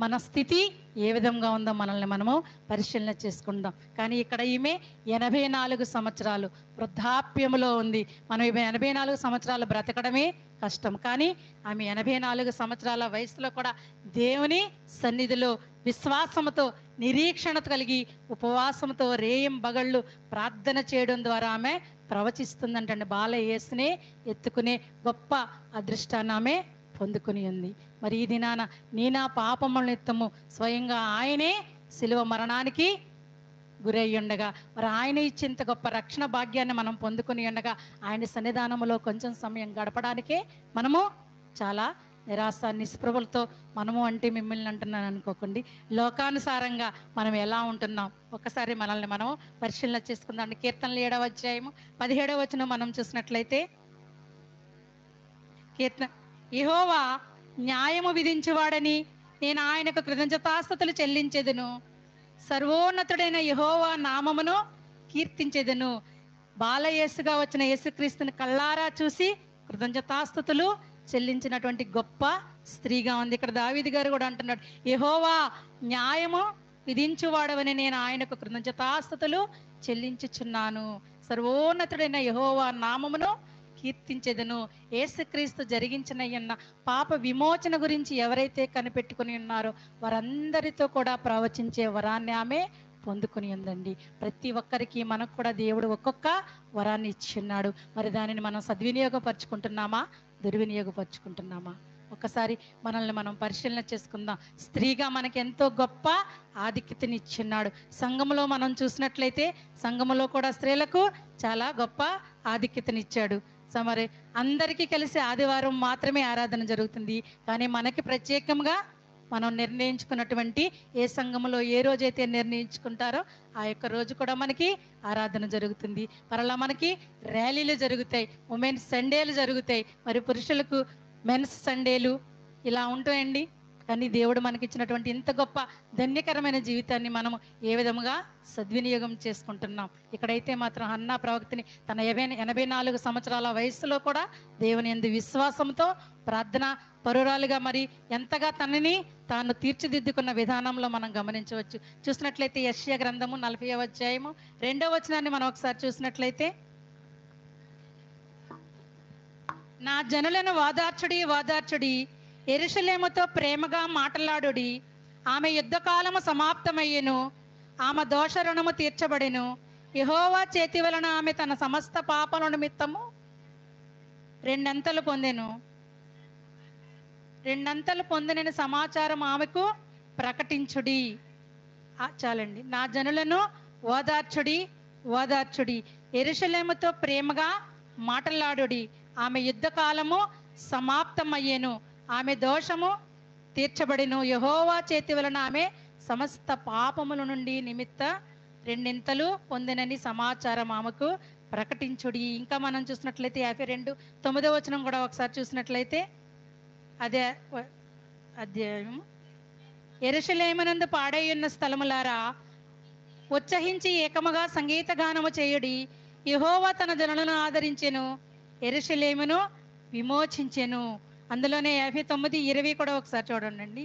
Speaker 3: మన స్థితి ఏ విధంగా ఉందో మనల్ని మనము పరిశీలన చేసుకుందాం. కానీ ఇక్కడ ఈమె 84 సంవత్సరాలు వృద్ధాప్యములో ఉంది. మనం 84 సంవత్సరాలు బ్రతకడమే కష్టం. కానీ ఆమె 84 సంవత్సరాల వయసులో కూడా దేవుని సన్నిధిలో విశ్వాసముతో, నిరీక్షణ కలిగి, ఉపవాసంతో రేయం బగళ్ళు ప్రార్థన చేయడం ద్వారా ఆమె ప్రవచిస్తుందంటండి. బాల యేసునే ఎత్తుకునే గొప్ప అదృష్టాన్ని ఆమె పొందుకుని ఉంది. మరి ఈ దినాన నీ నా పాపముల నిమిత్తము స్వయంగా ఆయనే శిలువ మరణానికి గురై ఉండగా, మరి ఆయన ఇచ్చేంత గొప్ప రక్షణ భాగ్యాన్ని మనం పొందుకుని ఉండగా, ఆయన సన్నిధానంలో కొంచెం సమయం గడపడానికే మనము చాలా నిరాశ నిస్పృహలతో, మనము అంటే మిమ్మల్ని అంటున్నాను అనుకోకండి, లోకానుసారంగా మనం ఎలా ఉంటున్నాం ఒక్కసారి మనల్ని మనం పరిశీలన చేసుకుందాం. కీర్తనలు 7వ అధ్యాయము 17వ వచనం మనం చూసినట్లయితే, కీర్తన, యెహోవా న్యాయము విధించువాడని నేను ఆయనకు కృతజ్ఞతాస్తుతులు చెల్లించెదను. సర్వోన్నతుడైన యెహోవా నామమును కీర్తించెదను. బాలయేసుగా వచ్చిన యేసుక్రీస్తుని కళ్ళారా చూసి కృతజ్ఞతాస్తుతులు చెల్లించినటువంటి గొప్ప స్త్రీగా ఉంది. ఇక్కడ దావీదు గారు కూడా అంటున్నాడు, యెహోవా న్యాయము విధించువాడవని నేను ఆయనకు కృతజ్ఞతాస్తుతులు చెల్లించుచున్నాను. సర్వోన్నతుడైన యెహోవా నామమును కీర్తించెదను. యేసుక్రీస్తు జరిగించిన పాప విమోచన గురించి ఎవరైతే కనిపెట్టుకుని ఉన్నారో వారందరితో కూడా ప్రవచించే వరాన్ని ఆమె పొందుకుని ఉందండి. ప్రతి ఒక్కరికి మనకు కూడా దేవుడు ఒక్కొక్క వరాన్ని ఇచ్చిన్నాడు. మరి దానిని మనం సద్వినియోగపరుచుకుంటున్నామా, దుర్వినియోగపరుచుకుంటున్నామా? ఒకసారి మనల్ని మనం పరిశీలన చేసుకుందాం. స్త్రీగా మనకి ఎంతో గొప్ప ఆధిక్యతని ఇచ్చిన్నాడు. సంఘములో మనం చూసినట్లయితే సంఘములో కూడా స్త్రీలకు చాలా గొప్ప ఆధిక్యతనిచ్చాడు. మరి అందరికీ కలిసి ఆదివారం మాత్రమే ఆరాధన జరుగుతుంది. కానీ మనకి ప్రత్యేకంగా మనం నిర్ణయించుకున్నటువంటి ఏ సంఘములో ఏ రోజైతే నిర్ణయించుకుంటారో ఆ యొక్క రోజు కూడా మనకి ఆరాధన జరుగుతుంది. మరలా మనకి ర్యాలీలు జరుగుతాయి, ఉమెన్స్ సండేలు జరుగుతాయి, మరి పురుషులకు మెన్స్ సండేలు ఇలా ఉంటాయండి. కానీ దేవుడు మనకి ఇచ్చినటువంటి ఇంత గొప్ప ధన్యకరమైన జీవితాన్ని మనం ఏ విధముగా సద్వినియోగం చేసుకుంటున్నాం. ఇక్కడైతే మాత్రం హన్నా ప్రవక్తని తన 84 సంవత్సరాల వయస్సులో కూడా దేవుని యందు విశ్వాసంతో ప్రార్థన పరురాలుగా మరి ఎంతగా తనని తాను తీర్చిదిద్దుకున్న విధానంలో మనం గమనించవచ్చు. చూసినట్లయితే యెషయా గ్రంథము 40వ అధ్యాయము 2వ వచనాన్ని మనం ఒకసారి చూసినట్లయితే, నా జనులను వాదార్చుడి వాదార్చుడి, యెరూషలేముతో ప్రేమగా మాటలాడుడి. ఆమె యుద్ధకాలము సమాప్తమయ్యెను, ఆమె దోష రుణము తీర్చబడెను. యెహోవా చేతి వలన ఆమె తన సమస్త పాపల నిమిత్తము రెండంతలు పొందెను. రెండంతలు పొందిన సమాచారం ఆమెకు ప్రకటించుడి. చాలండి. నా జనులను ఓదార్చుడి ఓదార్చుడి, యెరూషలేముతో ప్రేమగా మాటలాడుడి. ఆమె యుద్ధకాలము సమాప్తమయ్యేను, ఆమె దోషము తీర్చబడిను. యెహోవా చేతి వలన ఆమె సమస్త పాపముల నుండి నిమిత్త రెండింతలు పొందినని సమాచారం ఆమెకు ప్రకటించుడి. ఇంకా మనం చూసినట్లయితే 52:9 వచనం కూడా ఒకసారి చూసినట్లయితే, అదే అధ్యాయం, యెరూషలేమునందు పాడైయున్న స్థలములారా ఉత్సహించి ఏకముగా సంగీత గానము చేయుడి. యెహోవా తన జనులను ఆదరించెను, యెరూషలేమును విమోచించెను. అందులోనే 59:20 కూడా ఒకసారి చూడండి.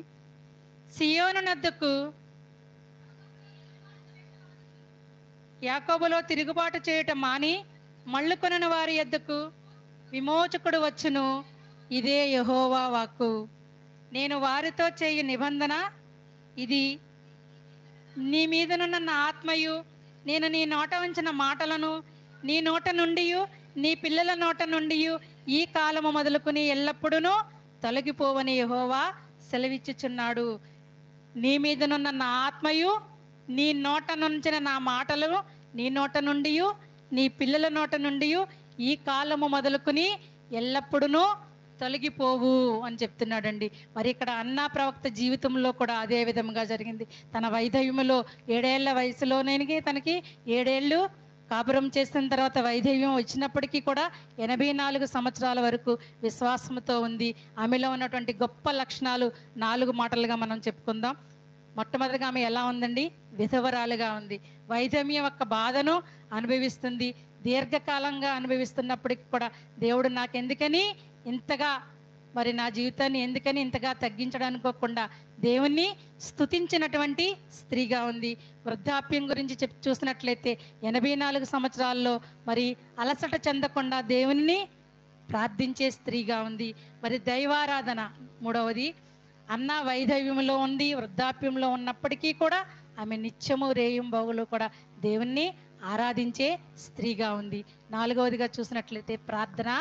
Speaker 3: సియోను నద్దకు యాకోబులో తిరుగుబాటు చేయటం మాని మళ్ళుకొనిన వారి యొద్దకు విమోచకుడు వచ్చును. ఇదే యెహోవా వాక్కు. నేను వారితో చేయు నిబంధన ఇది, నీ మీదనున్న నా ఆత్మయు నేను నీ నోట ఉంచిన మాటలను నీ నోట నుండి నీ పిల్లల నోట నుండి ఈ కాలము మొదలుకుని ఎల్లప్పుడూ తొలగిపోవని యెహోవా సెలవిచ్చుచున్నాడు. నీ మీదనున్న నా ఆత్మయు నీ నోట నుంచిన నా మాటలు నీ నోట నుండి నీ పిల్లల నోట నుండి ఈ కాలము మొదలుకుని ఎల్లప్పుడూ తొలగిపోవు అని చెప్తున్నాడండి. మరి ఇక్కడ అన్నా ప్రవక్త జీవితంలో కూడా అదే విధంగా జరిగింది. తన వైధవ్యములో 7 ఏళ్ల వయసులోనే తనకి 7 ఏళ్ళు కాపురం చేసిన తర్వాత వైధవ్యం వచ్చినప్పటికీ కూడా 84 సంవత్సరాల వరకు విశ్వాసంతో ఉంది. ఆమెలో ఉన్నటువంటి గొప్ప లక్షణాలు 4 మాటలుగా మనం చెప్పుకుందాం. మొట్టమొదటిగా ఆమె ఎలా ఉందండి? విధవరాలుగా ఉంది. వైధవ్యం యొక్క బాధను అనుభవిస్తుంది. దీర్ఘకాలంగా అనుభవిస్తున్నప్పటికీ కూడా దేవుడు నాకెందుకని ఇంతగా మరి నా జీవితాన్ని ఎందుకని ఇంతగా తగ్గించడానుకోకుండా దేవుణ్ణి స్తుతించినటువంటి స్త్రీగా ఉంది. వృద్ధాప్యం గురించి చూసినట్లయితే 84 సంవత్సరాల్లో మరి అలసట చెందకుండా దేవుణ్ణి ప్రార్థించే స్త్రీగా ఉంది. మరి దైవారాధన మూడవది, అన్న వైధవ్యంలో ఉంది, వృద్ధాప్యంలో ఉన్నప్పటికీ కూడా ఆమె నిత్యము రేయింబవలు కూడా దేవుణ్ణి ఆరాధించే స్త్రీగా ఉంది. నాలుగవదిగా చూసినట్లయితే ప్రార్థన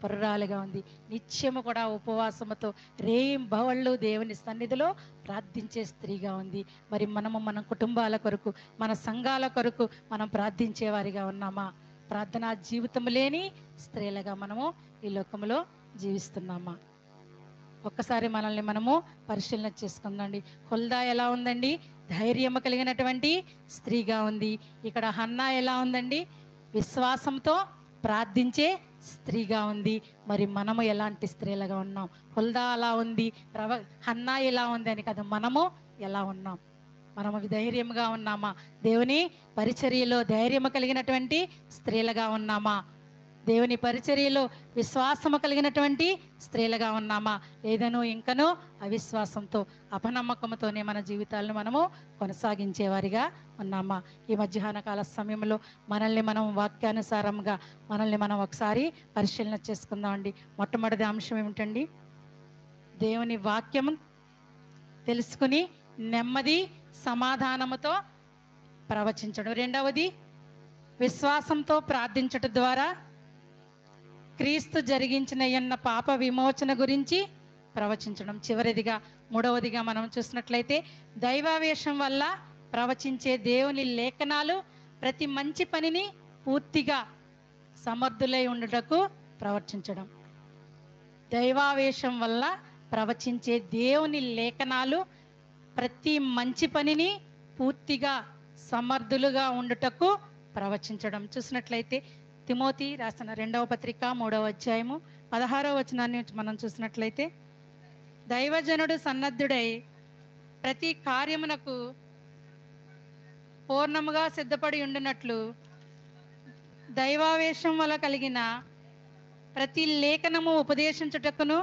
Speaker 3: పరురాలుగా ఉంది. నిత్యము కూడా ఉపవాసముతో రేయింబవళ్ళు దేవుని సన్నిధిలో ప్రార్థించే స్త్రీగా ఉంది. మరి మనము మన కుటుంబాల కొరకు, మన సంఘాల కొరకు మనం ప్రార్థించే వారిగా ఉన్నామా? ప్రార్థనా జీవితం లేని స్త్రీలుగా మనము ఈ లోకంలో జీవిస్తున్నామా? ఒక్కసారి మనల్ని మనము పరిశీలన చేసుకుందండి. హుల్దా ఎలా ఉందండి? ధైర్యము కలిగినటువంటి స్త్రీగా ఉంది. ఇక్కడ హన్నా ఎలా ఉందండి? విశ్వాసంతో ప్రార్థించే స్త్రీగా ఉంది. మరి మనము ఎలాంటి స్త్రీలుగా ఉన్నాం? హుల్దా అలా ఉంది, హన్నా ఎలా ఉంది అని కదా, మనము ఎలా ఉన్నాం? మనము ధైర్యంగా ఉన్నామా? దేవుని పరిచర్యలో ధైర్యము కలిగినటువంటి స్త్రీలుగా ఉన్నామా? దేవుని పరిచర్యలో విశ్వాసము కలిగినటువంటి స్త్రీలుగా ఉన్నామా? లేదను ఇంకనూ అవిశ్వాసంతో, అపనమ్మకంతోనే మన జీవితాలను మనము కొనసాగించే వారిగా ఉన్నామా? ఈ మధ్యాహ్న కాల సమయంలో మనల్ని మనం వాక్యానుసారంగా మనల్ని మనం ఒకసారి పరిశీలన చేసుకుందామండి. మొట్టమొదటి అంశం ఏమిటండి? దేవుని వాక్యము తెలుసుకుని నెమ్మది సమాధానముతో ప్రవచించడం. రెండవది, విశ్వాసంతో ప్రార్థించడం ద్వారా క్రీస్తు జరిగించిన ఎన్న పాప విమోచన గురించి ప్రవచించడం. చివరిదిగా మూడవదిగా మనం చూసినట్లయితే దైవావేశం వల్ల ప్రవచించే దేవుని లేఖనాలు ప్రతి మంచి పనిని పూర్తిగా సమర్థులై ఉండుటకు ప్రవర్తించడం. దైవావేశం వల్ల ప్రవచించే దేవుని లేఖనాలు ప్రతి మంచి పనిని పూర్తిగా సమర్థులుగా ఉండుటకు ప్రవచించడం. చూసినట్లయితే తిమోతి రాసిన 2వ పత్రిక 3వ అధ్యాయము 16వ వచనాన్ని మనం చూసినట్లయితే, దైవజనుడు సన్నద్ధుడై ప్రతి కార్యమునకు పూర్ణముగా సిద్ధపడి ఉండినట్లు దైవావేశం వల్ల కలిగిన ప్రతి లేఖనము ఉపదేశించుటకును,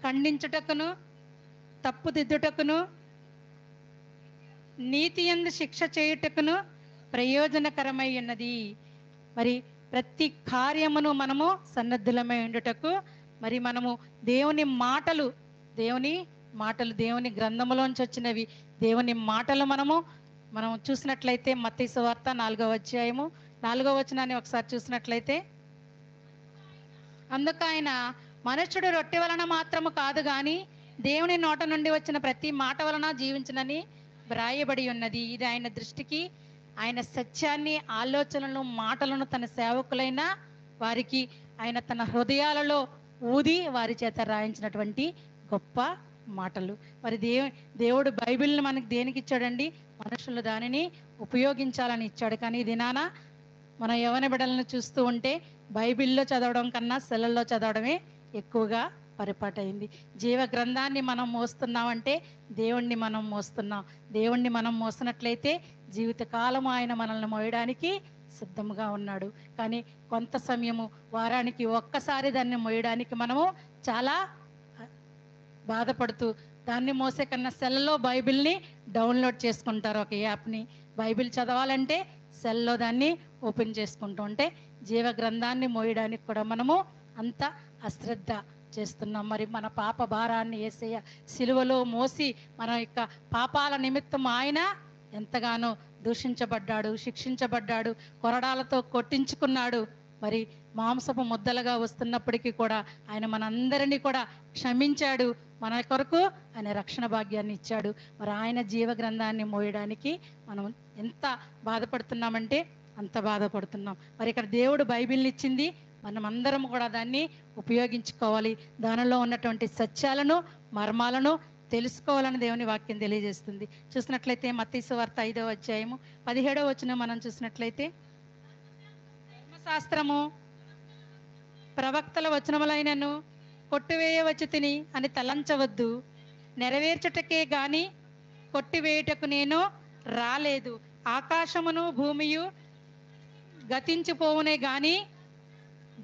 Speaker 3: ఖండించుటకును, తప్పుదిద్దుటకును, నీతియందు శిక్ష చేయుటకును ప్రయోజనకరమై ఉన్నది. మరి ప్రతి కార్యమును మనము సన్నద్ధులమై ఉండుటకు, మరి మనము దేవుని మాటలు దేవుని గ్రంథములోంచి వచ్చినవి దేవుని మాటలు మనం చూసినట్లయితే మత్తయి సువార్త 4వ అధ్యాయము 4వ వచనాన్ని ఒకసారి చూసినట్లయితే, అందుకు ఆయన మనుష్యుడు రొట్టె వలన మాత్రము కాదు గాని దేవుని నోట నుండి వచ్చిన ప్రతి మాట వలన జీవించునని వ్రాయబడి ఉన్నది. ఇది ఆయన దృష్టికి ఆయన సత్యాన్ని, ఆలోచనలను, మాటలను తన సేవకులైన వారికి ఆయన తన హృదయాలలో ఊది వారి చేత రాయించినటువంటి గొప్ప మాటలు. మరి దేవుడు బైబిల్ని మనకి దేనికి ఇచ్చాడండి? మనుషులు దానిని ఉపయోగించాలని ఇచ్చాడు. కానీ ఈ దినాన మన యవ్వన బిడ్డలను చూస్తూ ఉంటే బైబిల్లో చదవడం కన్నా సెలల్లో చదవడమే ఎక్కువగా పరిపాటైంది. జీవ గ్రంథాన్ని మనం మోస్తున్నామంటే దేవుణ్ణి మనం మోస్తున్నాం. దేవుణ్ణి మనం మోసినట్లయితే జీవితకాలం ఆయన మనల్ని మోయడానికి సిద్ధంగా ఉన్నాడు. కానీ కొంత సమయము, వారానికి ఒక్కసారి దాన్ని మోయడానికి మనము చాలా బాధపడుతూ, దాన్ని మోసే కన్నా సెల్లో బైబిల్ని డౌన్లోడ్ చేసుకుంటారు. ఒక యాప్ని బైబిల్ చదవాలంటే సెల్లో దాన్ని ఓపెన్ చేసుకుంటూ ఉంటే జీవ గ్రంథాన్ని మోయడానికి కూడా మనము అంత అశ్రద్ధ చేస్తున్నాం. మరి మన పాప భారాన్ని యేసయ్య సిలువలో మోసి మన యొక్క పాపాల నిమిత్తం ఆయన ఎంతగానో దూషించబడ్డాడు, శిక్షించబడ్డాడు, కొరడాలతో కొట్టించుకున్నాడు. మరి మాంసపు ముద్దలుగా వస్తున్నప్పటికీ కూడా ఆయన మనందరినీ కూడా క్షమించాడు. మన కొరకు ఆయన రక్షణ భాగ్యాన్ని ఇచ్చాడు. మరి ఆయన జీవ గ్రంథాన్ని మోయడానికి మనం ఎంత బాధపడుతున్నామంటే అంత బాధపడుతున్నాం. మరి ఇక్కడ దేవుడు బైబిల్ని ఇచ్చింది, మనం అందరం కూడా దాన్ని ఉపయోగించుకోవాలి. దానిలో ఉన్నటువంటి సత్యాలను, మర్మాలను తెలుసుకోవాలని దేవుని వాక్యం తెలియజేస్తుంది. చూసినట్లయితే మత్తయి సువార్త 5వ అధ్యాయము 17వ వచనం మనం చూసినట్లయితే, ధర్మశాస్త్రము ప్రవక్తల వచనములైనను కొట్టివేయవచ్చు తిని అని తలంచవద్దు, నెరవేర్చుటకే గాని కొట్టివేయుటకు నేను రాలేదు. ఆకాశమును భూమియు గతించిపోవునే గాని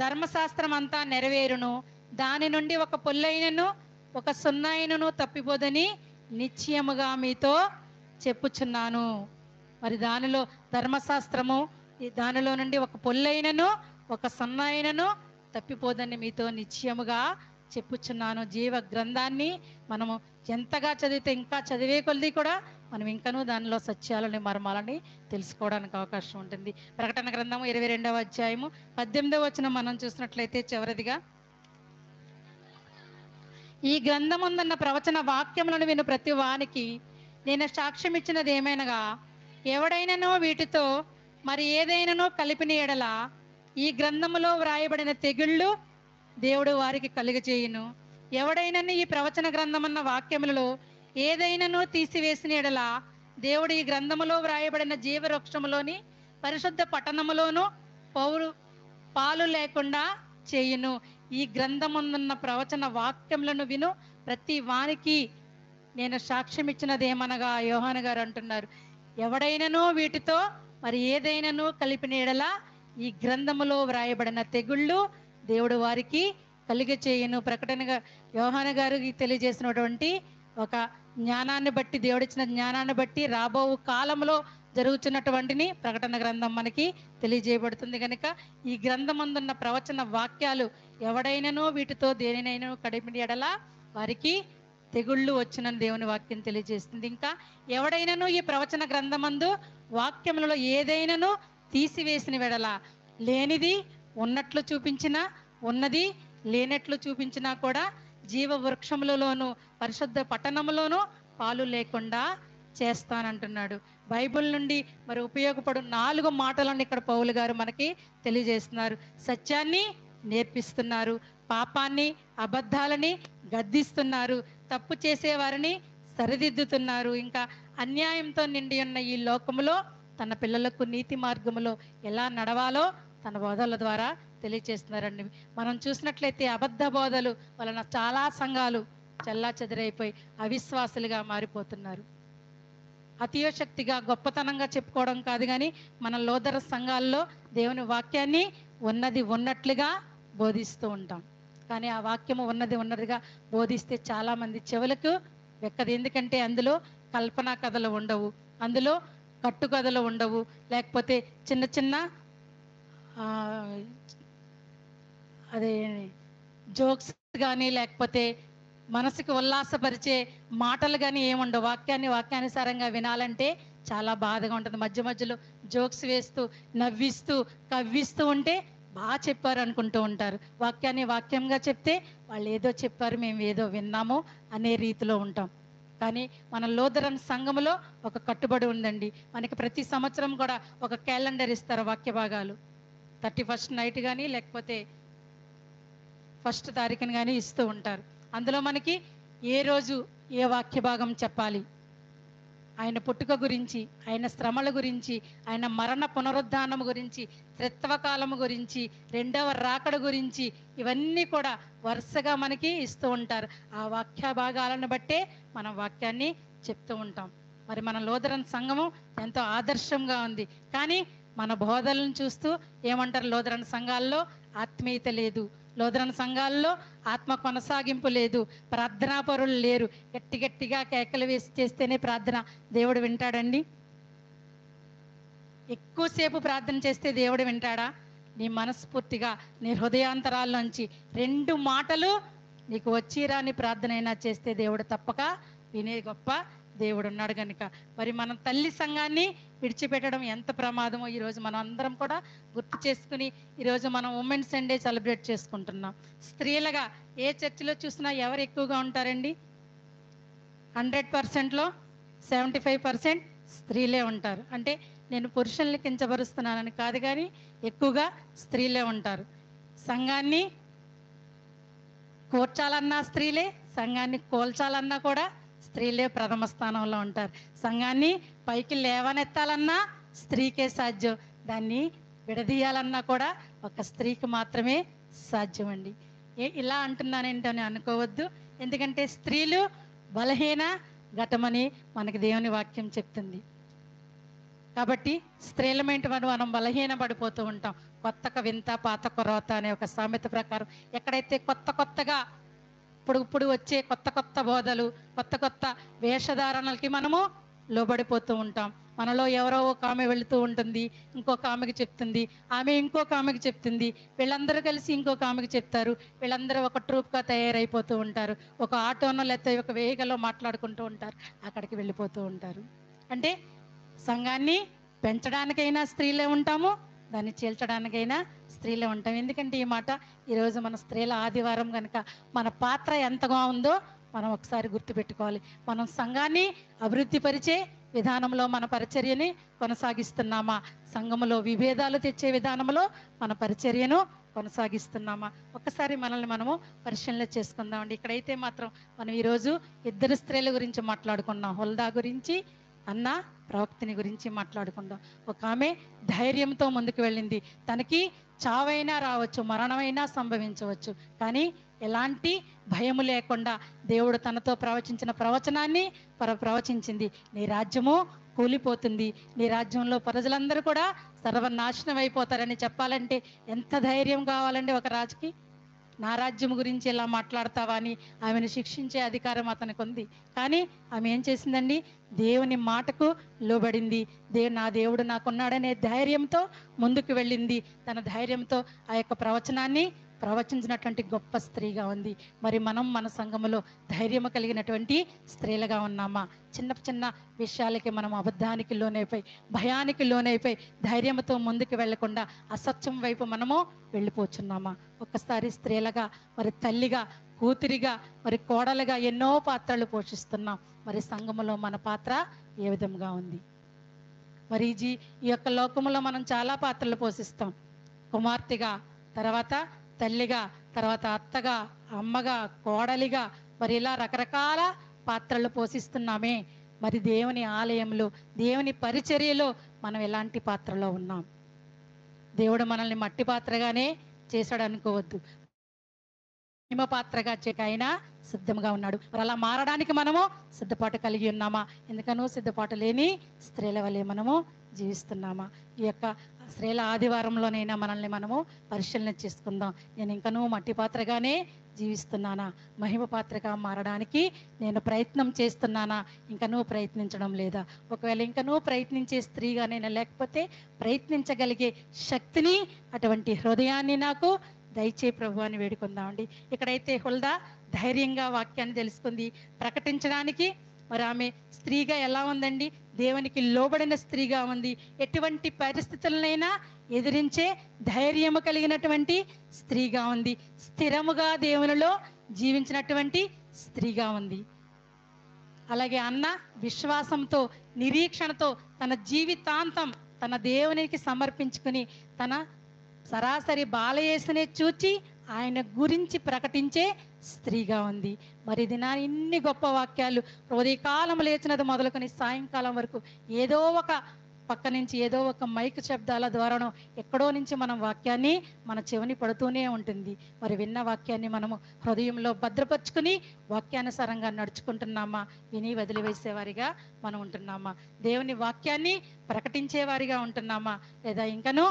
Speaker 3: ధర్మశాస్త్రం అంతా నెరవేరును, దాని నుండి ఒక పొల్లైనను ఒక సున్నైనను తప్పిపోదని నిశ్చయముగా మీతో చెప్పుచున్నాను. మరి దానిలో ధర్మశాస్త్రము దానిలో నుండి ఒక పొల్లైనను ఒక సున్నైనను తప్పిపోదని మీతో నిశ్చయముగా చెప్పుచున్నాను. జీవ గ్రంథాన్ని మనము ఎంతగా చదివితే ఇంకా చదివే కొలది కూడా మనం ఇంకనూ దానిలో సత్యాలని మర్మాలని తెలుసుకోవడానికి అవకాశం ఉంటుంది. ప్రకటన గ్రంథము 22వ అధ్యాయము 18వ వచనం మనం చూసినట్లయితే చివరిదిగా, ఈ గ్రంథముందన్న ప్రవచన వాక్యములను విను ప్రతి వానికి నేను సాక్ష్యం ఇచ్చినది ఏమైనగా, ఎవడైననో వీటితో మరి ఏదైనానో కలిపిన ఎడల ఈ గ్రంథములో వ్రాయబడిన తెగుళ్ళు దేవుడు వారికి కలుగజేయును. ఎవడైనను ఈ ప్రవచన గ్రంథమన్న వాక్యములలో ఏదైనానో తీసివేసిన ఎడల దేవుడు ఈ గ్రంథములో వ్రాయబడిన జీవవృక్షములోని పరిశుద్ధ పట్టణములోను పాలు లేకుండా చేయును. ఈ గ్రంథమున్న ప్రవచన వాక్యములను విను ప్రతి వానికి నేను సాక్ష్యం ఇచ్చినదేమనగా యోహాను గారు అంటున్నారు, ఎవడైనానో వీటితో మరి ఏదైనానో కలిపిన ఎడల ఈ గ్రంథములో వ్రాయబడిన తెగుళ్ళు దేవుడు వారికి కలిగచేయును. ప్రకటనగా యోహాను గారికి తెలియజేసినటువంటి ఒక జ్ఞానాన్ని బట్టి, దేవుడిచ్చిన జ్ఞానాన్ని బట్టి రాబో కాలంలో జరుగుతున్నటువంటిని ప్రకటన గ్రంథం మనకి తెలియజేయబడుతుంది. కనుక ఈ గ్రంథమందున్న ప్రవచన వాక్యాలు ఎవడైనానో వీటితో దేనినైనా కడిపిన ఎడల వారికి తెగుళ్ళు వచ్చినని దేవుని వాక్యం తెలియజేస్తుంది. ఇంకా ఎవడైనానో ఈ ప్రవచన గ్రంథమందు వాక్యములలో ఏదైనానో తీసివేసిన వెడల లేనిది ఉన్నట్లు చూపించినా ఉన్నది లేనట్లు చూపించినా కూడా జీవ వృక్షములలోను పరిశుద్ధ పట్టణములోను పాలు లేకుండా చేస్తానంటున్నాడు. బైబిల్ నుండి మరి ఉపయోగపడు 4 మాటలను ఇక్కడ పౌలు గారు మనకి తెలియజేస్తున్నారు. సత్యాన్ని నేర్పిస్తున్నారు, పాపాన్ని అబద్ధాలని గద్దిస్తున్నారు, తప్పు చేసేవారిని సరిదిద్దుతున్నారు. ఇంకా అన్యాయంతో నిండి ఉన్న ఈ లోకములో తన పిల్లలకు నీతి మార్గములో ఎలా నడవాలో తన బోధల ద్వారా తెలియచేస్తున్నారండి. మనం చూసినట్లయితే అబద్ధ బోధలు వలన చాలా సంఘాలు చల్లా చెదరైపోయి అవిశ్వాసులుగా మారిపోతున్నారు. అతియోశక్తిగా గొప్పతనంగా చెప్పుకోవడం కాదు, కానీ మన లోదర సంఘాల్లో దేవుని వాక్యాన్ని ఉన్నది ఉన్నట్లుగా బోధిస్తూ ఉంటాం. కానీ ఆ వాక్యము ఉన్నది ఉన్నదిగా బోధిస్తే చాలా మంది చెవులకు ఎక్కదు. ఎందుకంటే అందులో కల్పనా కథలు ఉండవు, అందులో కట్టుకథలు ఉండవు, లేకపోతే చిన్న చిన్న అదే జోక్స్ కానీ లేకపోతే మనసుకు ఉల్లాసపరిచే మాటలు కానీ ఏముండవు. వాక్యానుసారంగా వినాలంటే చాలా బాధగా ఉంటుంది. మధ్య మధ్యలో జోక్స్ వేస్తూ నవ్విస్తూ కవ్విస్తూ ఉంటే బాగా చెప్పారు అనుకుంటూ ఉంటారు. వాక్యంగా చెప్తే వాళ్ళు ఏదో చెప్పారు, మేము ఏదో విన్నాము అనే రీతిలో ఉంటాం. కానీ మన లోదరన్ సంఘములో ఒక కట్టుబడి ఉందండి. మనకి ప్రతి సంవత్సరం కూడా ఒక క్యాలెండర్ ఇస్తారు, వాక్య భాగాలు 31st నైట్ కానీ లేకపోతే 1st తారీఖుని కానీ ఇస్తూ ఉంటారు. అందులో మనకి ఏ రోజు ఏ వాక్య భాగం చెప్పాలి, ఆయన పుట్టుక గురించి, ఆయన శ్రమల గురించి, ఆయన మరణ పునరుద్ధానము గురించి, త్రిత్వకాలము గురించి, 2వ రాకడ గురించి, ఇవన్నీ కూడా వరుసగా మనకి ఇస్తూ ఉంటారు. ఆ వాక్య భాగాలను బట్టే మనం వాక్యాన్ని చెప్తూ ఉంటాం. మరి మన లోదరన్ సంఘము ఎంతో ఆదర్శంగా ఉంది. కానీ మన బోధలను చూస్తూ ఏమంటారు, లోదరన్ సంఘాల్లో ఆత్మీయత లేదు, లోదరన్ సంఘాల్లో ఆత్మ కొనసాగింపు లేదు, ప్రార్థనా పరులు లేరు. గట్టిగా కేకలు వేసి చేస్తేనే ప్రార్థన దేవుడు వింటాడండి? ఎక్కువసేపు ప్రార్థన చేస్తే దేవుడు వింటాడా? నీ మనస్ఫూర్తిగా నీ హృదయాంతరాల్లోంచి 2 మాటలు నీకు వచ్చిరాని ప్రార్థన అయినా చేస్తే దేవుడు తప్పక వినే గొప్ప దేవుడు ఉన్నాడు. కనుక మరి మనం తల్లి సంఘాన్ని విడిచిపెట్టడం ఎంత ప్రమాదమో ఈరోజు మనం అందరం కూడా గుర్తు చేసుకుని ఈరోజు మనం ఉమెన్స్ సండే సెలబ్రేట్ చేసుకుంటున్నాం. స్త్రీలుగా ఏ చర్చిలో చూసినా ఎవరు ఎక్కువగా ఉంటారండి? 100%లో 75% స్త్రీలే ఉంటారు. అంటే నేను పురుషుల్ని కించపరుస్తున్నానని కాదు, కానీ ఎక్కువగా స్త్రీలే ఉంటారు. సంఘాన్ని కూర్చాలన్నా స్త్రీలే, సంఘాన్ని కోల్చాలన్నా కూడా స్త్రీలే ప్రథమ స్థానంలో ఉంటారు. సంఘాన్ని పైకి లేవనెత్తాలన్నా స్త్రీకే సాధ్యం, దాన్ని విడదీయాలన్నా కూడా ఒక స్త్రీకి మాత్రమే సాధ్యం అండి. ఇలా అంటున్నానేంటని అనుకోవద్దు, ఎందుకంటే స్త్రీలు బలహీన ఘటమని మనకి దేవుని వాక్యం చెప్తుంది. కాబట్టి స్త్రీలమేంటి మనం బలహీనపడిపోతూ ఉంటాం. కొత్తక వింత పాత కొరత అనే ఒక సామెత ప్రకారం ఎక్కడైతే కొత్తగా ఇప్పుడు వచ్చే కొత్త బోధలు, కొత్త వేషధారణలకి మనము లోబడిపోతూ ఉంటాం. మనలో ఎవరో ఒక ఆమె వెళుతూ ఉంటుంది, ఇంకొక ఆమెకి చెప్తుంది, ఆమె ఇంకొక ఆమెకి చెప్తుంది, వీళ్ళందరూ కలిసి ఇంకొక ఆమెకి చెప్తారు, వీళ్ళందరూ ఒక ట్రూప్గా తయారైపోతూ ఉంటారు. ఒక ఆటోనో లేకపోతే ఒక వెహికల్లో మాట్లాడుకుంటూ ఉంటారు, అక్కడికి వెళ్ళిపోతూ ఉంటారు. అంటే సంఘాన్ని పెంచడానికైనా స్త్రీలే ఉంటాము, దాన్ని చీల్చడానికైనా స్త్రీలే ఉంటాం. ఎందుకంటే ఈ మాట ఈరోజు మన స్త్రీల ఆదివారం కనుక మన పాత్ర ఎంతగా ఉందో మనం ఒకసారి గుర్తుపెట్టుకోవాలి. మనం సంఘాన్ని అభివృద్ధి పరిచే విధానంలో మన పరిచర్యని కొనసాగిస్తున్నామా? సంఘములో విభేదాలు తెచ్చే విధానంలో మన పరిచర్యను కొనసాగిస్తున్నామా? ఒక్కసారి మనల్ని మనము పరిశీలన చేసుకుందామండి. ఇక్కడైతే మాత్రం మనం ఈరోజు ఇద్దరు స్త్రీల గురించి మాట్లాడుకున్నాం. హుల్దా గురించి, అన్న ప్రవక్తిని గురించి మాట్లాడుకుందాం. ఒక ఆమె ధైర్యంతో ముందుకు వెళ్ళింది. తనకి చావైనా రావచ్చు, మరణమైనా సంభవించవచ్చు, కానీ ఎలాంటి భయము లేకుండా దేవుడు తనతో ప్రవచించిన ప్రవచనాన్ని ప్రవచించింది. నీ రాజ్యము కూలిపోతుంది, నీ రాజ్యంలో ప్రజలందరూ కూడా సర్వనాశనం అయిపోతారని చెప్పాలంటే ఎంత ధైర్యం కావాలండి ఒక రాజుకి? నా రాజ్యం గురించి ఇలా మాట్లాడతావా అని ఆమెను శిక్షించే అధికారం అతనికి ఉంది. కానీ ఆమె ఏం చేసిందండి? దేవుని మాటకు లోబడింది. నా దేవుడు నాకున్నాడనే ధైర్యంతో ముందుకు వెళ్ళింది. తన ధైర్యంతో ఆ యొక్క ప్రవచనాన్ని ప్రవచించినటువంటి గొప్ప స్త్రీగా ఉంది. మరి మనం మన సంఘములో ధైర్యము కలిగినటువంటి స్త్రీలుగా ఉన్నామా? చిన్న విషయాలకి మనం అబద్ధానికి లోనైపోయి, భయానికి లోనైపోయి ధైర్యంతో ముందుకు వెళ్లకుండా అసత్యం వైపు మనము వెళ్ళిపోతున్నామా? ఒక్కసారి స్త్రీలుగా, మరి తల్లిగా, కూతురిగా, మరి కోడలుగా ఎన్నో పాత్రలు పోషిస్తున్నాం. మరి సంఘములో మన పాత్ర ఏ విధంగా ఉంది? మరి ఈ యొక్క లోకములో మనం చాలా పాత్రలు పోషిస్తాం. కుమార్తెగా, తర్వాత తల్లిగా, తర్వాత అత్తగా, అమ్మగా, కోడలిగా, మరి ఇలా రకరకాల పాత్రలు పోషిస్తున్నామే. మరి దేవుని ఆలయంలో, దేవుని పరిచర్యలో మనం ఎలాంటి పాత్రలో ఉన్నాం? దేవుడు మనల్ని మట్టి పాత్రగానే చేశాడు అనుకోవద్దు, మహిమ పాత్రగా ఆయన సిద్ధంగా ఉన్నాడు. మరి అలా మారడానికి మనము సిద్ధపాటు కలిగి ఉన్నామా? ఎందుకనో సిద్ధపాటు లేని స్త్రీల వలె మనము జీవిస్తున్నామా? ఈ యొక్క స్త్రీల ఆదివారంలోనైనా మనల్ని మనము పరిశీలన చేసుకుందాం. నేను ఇంకనూ మట్టి పాత్రగానే జీవిస్తున్నానా? మహిమ పాత్రగా మారడానికి నేను ప్రయత్నం చేస్తున్నానా? ఇంకనూ ప్రయత్నించడం లేదా? ఒకవేళ ఇంకనూ ప్రయత్నించే స్త్రీగా నేను లేకపోతే ప్రయత్నించగలిగే శక్తిని, అటువంటి హృదయాన్ని నాకు దయచే ప్రభు అని వేడుకుందామండి. ఇక్కడైతే హుల్దా ధైర్యంగా వాక్యాన్ని తెలుసుకుంది, ప్రకటించడానికి. మరి ఆమె స్త్రీగా ఎలా ఉందండి? దేవునికి లోబడిన స్త్రీగా ఉంది. ఎటువంటి పరిస్థితులనైనా ఎదిరించే ధైర్యము కలిగినటువంటి స్త్రీగా ఉంది. స్థిరముగా దేవునిలో జీవించినటువంటి స్త్రీగా ఉంది. అలాగే అన్న విశ్వాసంతో, నిరీక్షణతో తన జీవితాంతం తన దేవునికి సమర్పించుకుని, తన సరాసరి బాలయేసునే చూచి ఆయన గురించి ప్రకటించే స్త్రీగా ఉంది. మరి దినా ఇన్ని గొప్ప వాక్యాలు ఉదయకాలం లేచినది మొదలుకొని సాయంకాలం వరకు ఏదో ఒక పక్క నుంచి, ఏదో ఒక మైక్ శబ్దాల ద్వారానో ఎక్కడో నుంచి మనం వాక్యాన్ని మన చెవిని పడుతూనే ఉంటుంది. మరి విన్న వాక్యాన్ని మనము హృదయంలో భద్రపరుచుకుని వాక్యానుసారంగా నడుచుకుంటున్నామా? విని వదిలివేసేవారిగా మనం ఉంటున్నామా? దేవుని వాక్యాన్ని ప్రకటించేవారిగా ఉంటున్నామా? లేదా ఇంకనూ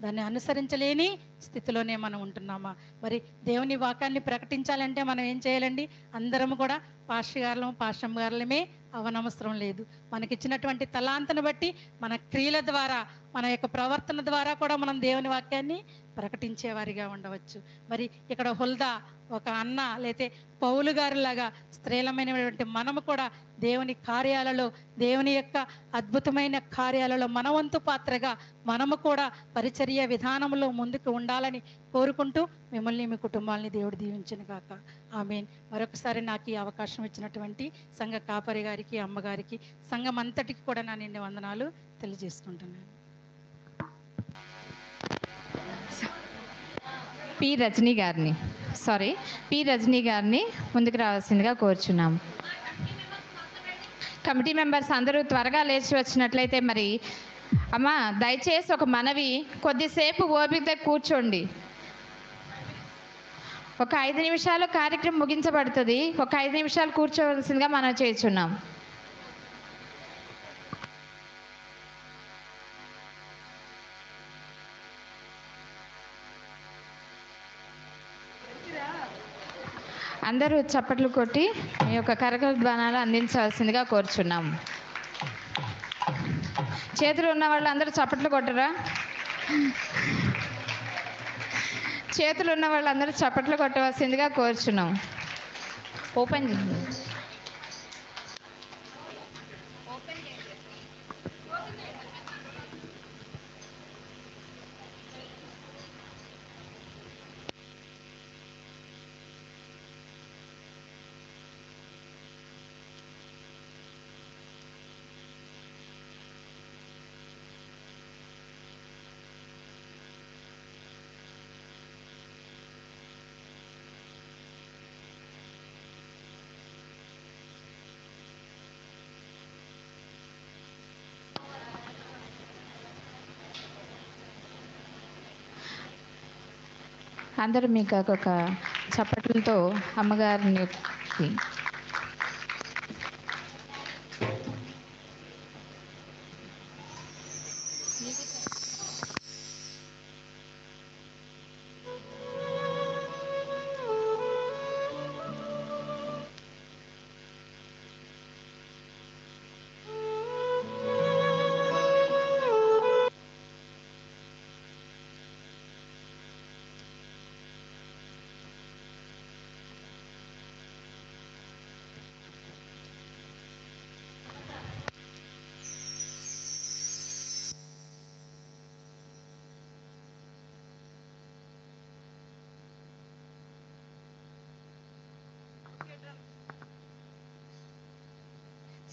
Speaker 3: దాన్ని అనుసరించలేని స్థితిలోనే మనం ఉంటున్నామా? మరి దేవుని వాక్యాన్ని ప్రకటించాలంటే మనం ఏం చేయాలండి? అందరము కూడా పాస్టర్ గారులమే అవనవసరం లేదు. మనకిచ్చినటువంటి తలాంతను బట్టి, మన క్రియల ద్వారా, మన యొక్క ప్రవర్తన ద్వారా కూడా మనం దేవుని వాక్యాన్ని ప్రకటించేవారిగా ఉండవచ్చు. మరి ఇక్కడ హుల్దా ఒక అన్న, లేతే పౌలు గారిలాగా స్త్రీలమైనటువంటి మనము కూడా దేవుని కార్యాలలో, దేవుని యొక్క అద్భుతమైన కార్యాలలో మన వంతు పాత్రగా మనము కూడా పరిచర్య విధానంలో ముందుకు ఉండాలని కోరుకుంటూ మిమ్మల్ని, మీ కుటుంబాలని దేవుడు దీవించును గాక. ఆమేన్. మరొకసారి నాకు ఈ అవకాశం ఇచ్చినటువంటి సంఘ కాపరి గారికి, అమ్మగారికి, సంఘం అంతటికి కూడా నా నిండి వందనాలు తెలియజేసుకుంటున్నాను.
Speaker 4: పి రజనీ గారిని ముందుకు రావాల్సిందిగా కోరుచున్నాము. కమిటీ మెంబర్స్ అందరూ త్వరగా లేచి వచ్చినట్లయితే, మరి అమ్మ దయచేసి ఒక మనవి, కొద్దిసేపు ఓపికతో కూర్చోండి. ఒక 5 నిమిషాలు కార్యక్రమం ముగించబడుతుంది. ఒక 5 నిమిషాలు కూర్చోవలసిందిగా మనం చేస్తున్నాం. అందరూ చప్పట్లు కొట్టి మీ యొక్క కరకధ్వానాలు అందించాల్సిందిగా కోరుచున్నాం. చేతులు ఉన్న వాళ్ళు అందరూ చప్పట్లు కొట్టరా? చేతులు ఉన్న వాళ్ళందరూ చప్పట్లు కొట్టవలసిందిగా కోరుచున్నాం. ఓపెన్ చేయండి. అందరూ మీకు ఒక చప్పట్లతో అమ్మగారిని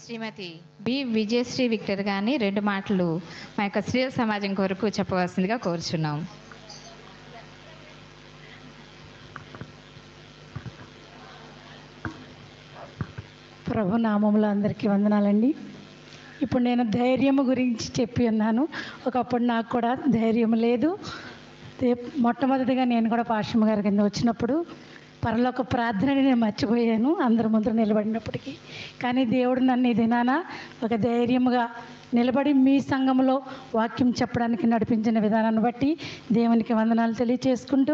Speaker 4: శ్రీమతి బి విజయశ్రీ విక్టర్ గారిని 2 మాటలు మా యొక్క స్త్రీల సమాజం కొరకు చెప్పవలసిందిగా కోరుచున్నాం.
Speaker 5: ప్రభు నామములో అందరికీ వందనాలండి. ఇప్పుడు నేను ధైర్యము గురించి చెప్పి ఉన్నాను. ఒకప్పుడు నాకు కూడా ధైర్యం లేదు. మొట్టమొదటిగా నేను కూడా పాశ్రమ గారి కింద వచ్చినప్పుడు పరలోక ప్రార్థనని నేను మర్చిపోయాను అందరి ముందు నిలబడినప్పటికీ. కానీ దేవుడు నన్ను ఈ దినాన ఒక ధైర్యముగా నిలబడి మీ సంఘంలో వాక్యం చెప్పడానికి నడిపించిన విధానాన్ని బట్టి దేవునికి వందనాలు తెలియచేసుకుంటూ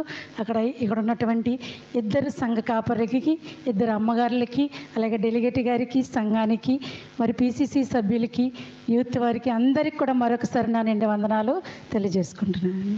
Speaker 5: ఇక్కడ ఉన్నటువంటి 2 సంఘ కాపరికి, 2 అమ్మగారులకి, అలాగే డెలిగేట్ గారికి, సంఘానికి, మరి PCC సభ్యులకి, యూత్ వారికి అందరికీ కూడా మరొకసారి నా నిండి వందనాలు తెలియజేసుకుంటున్నాను.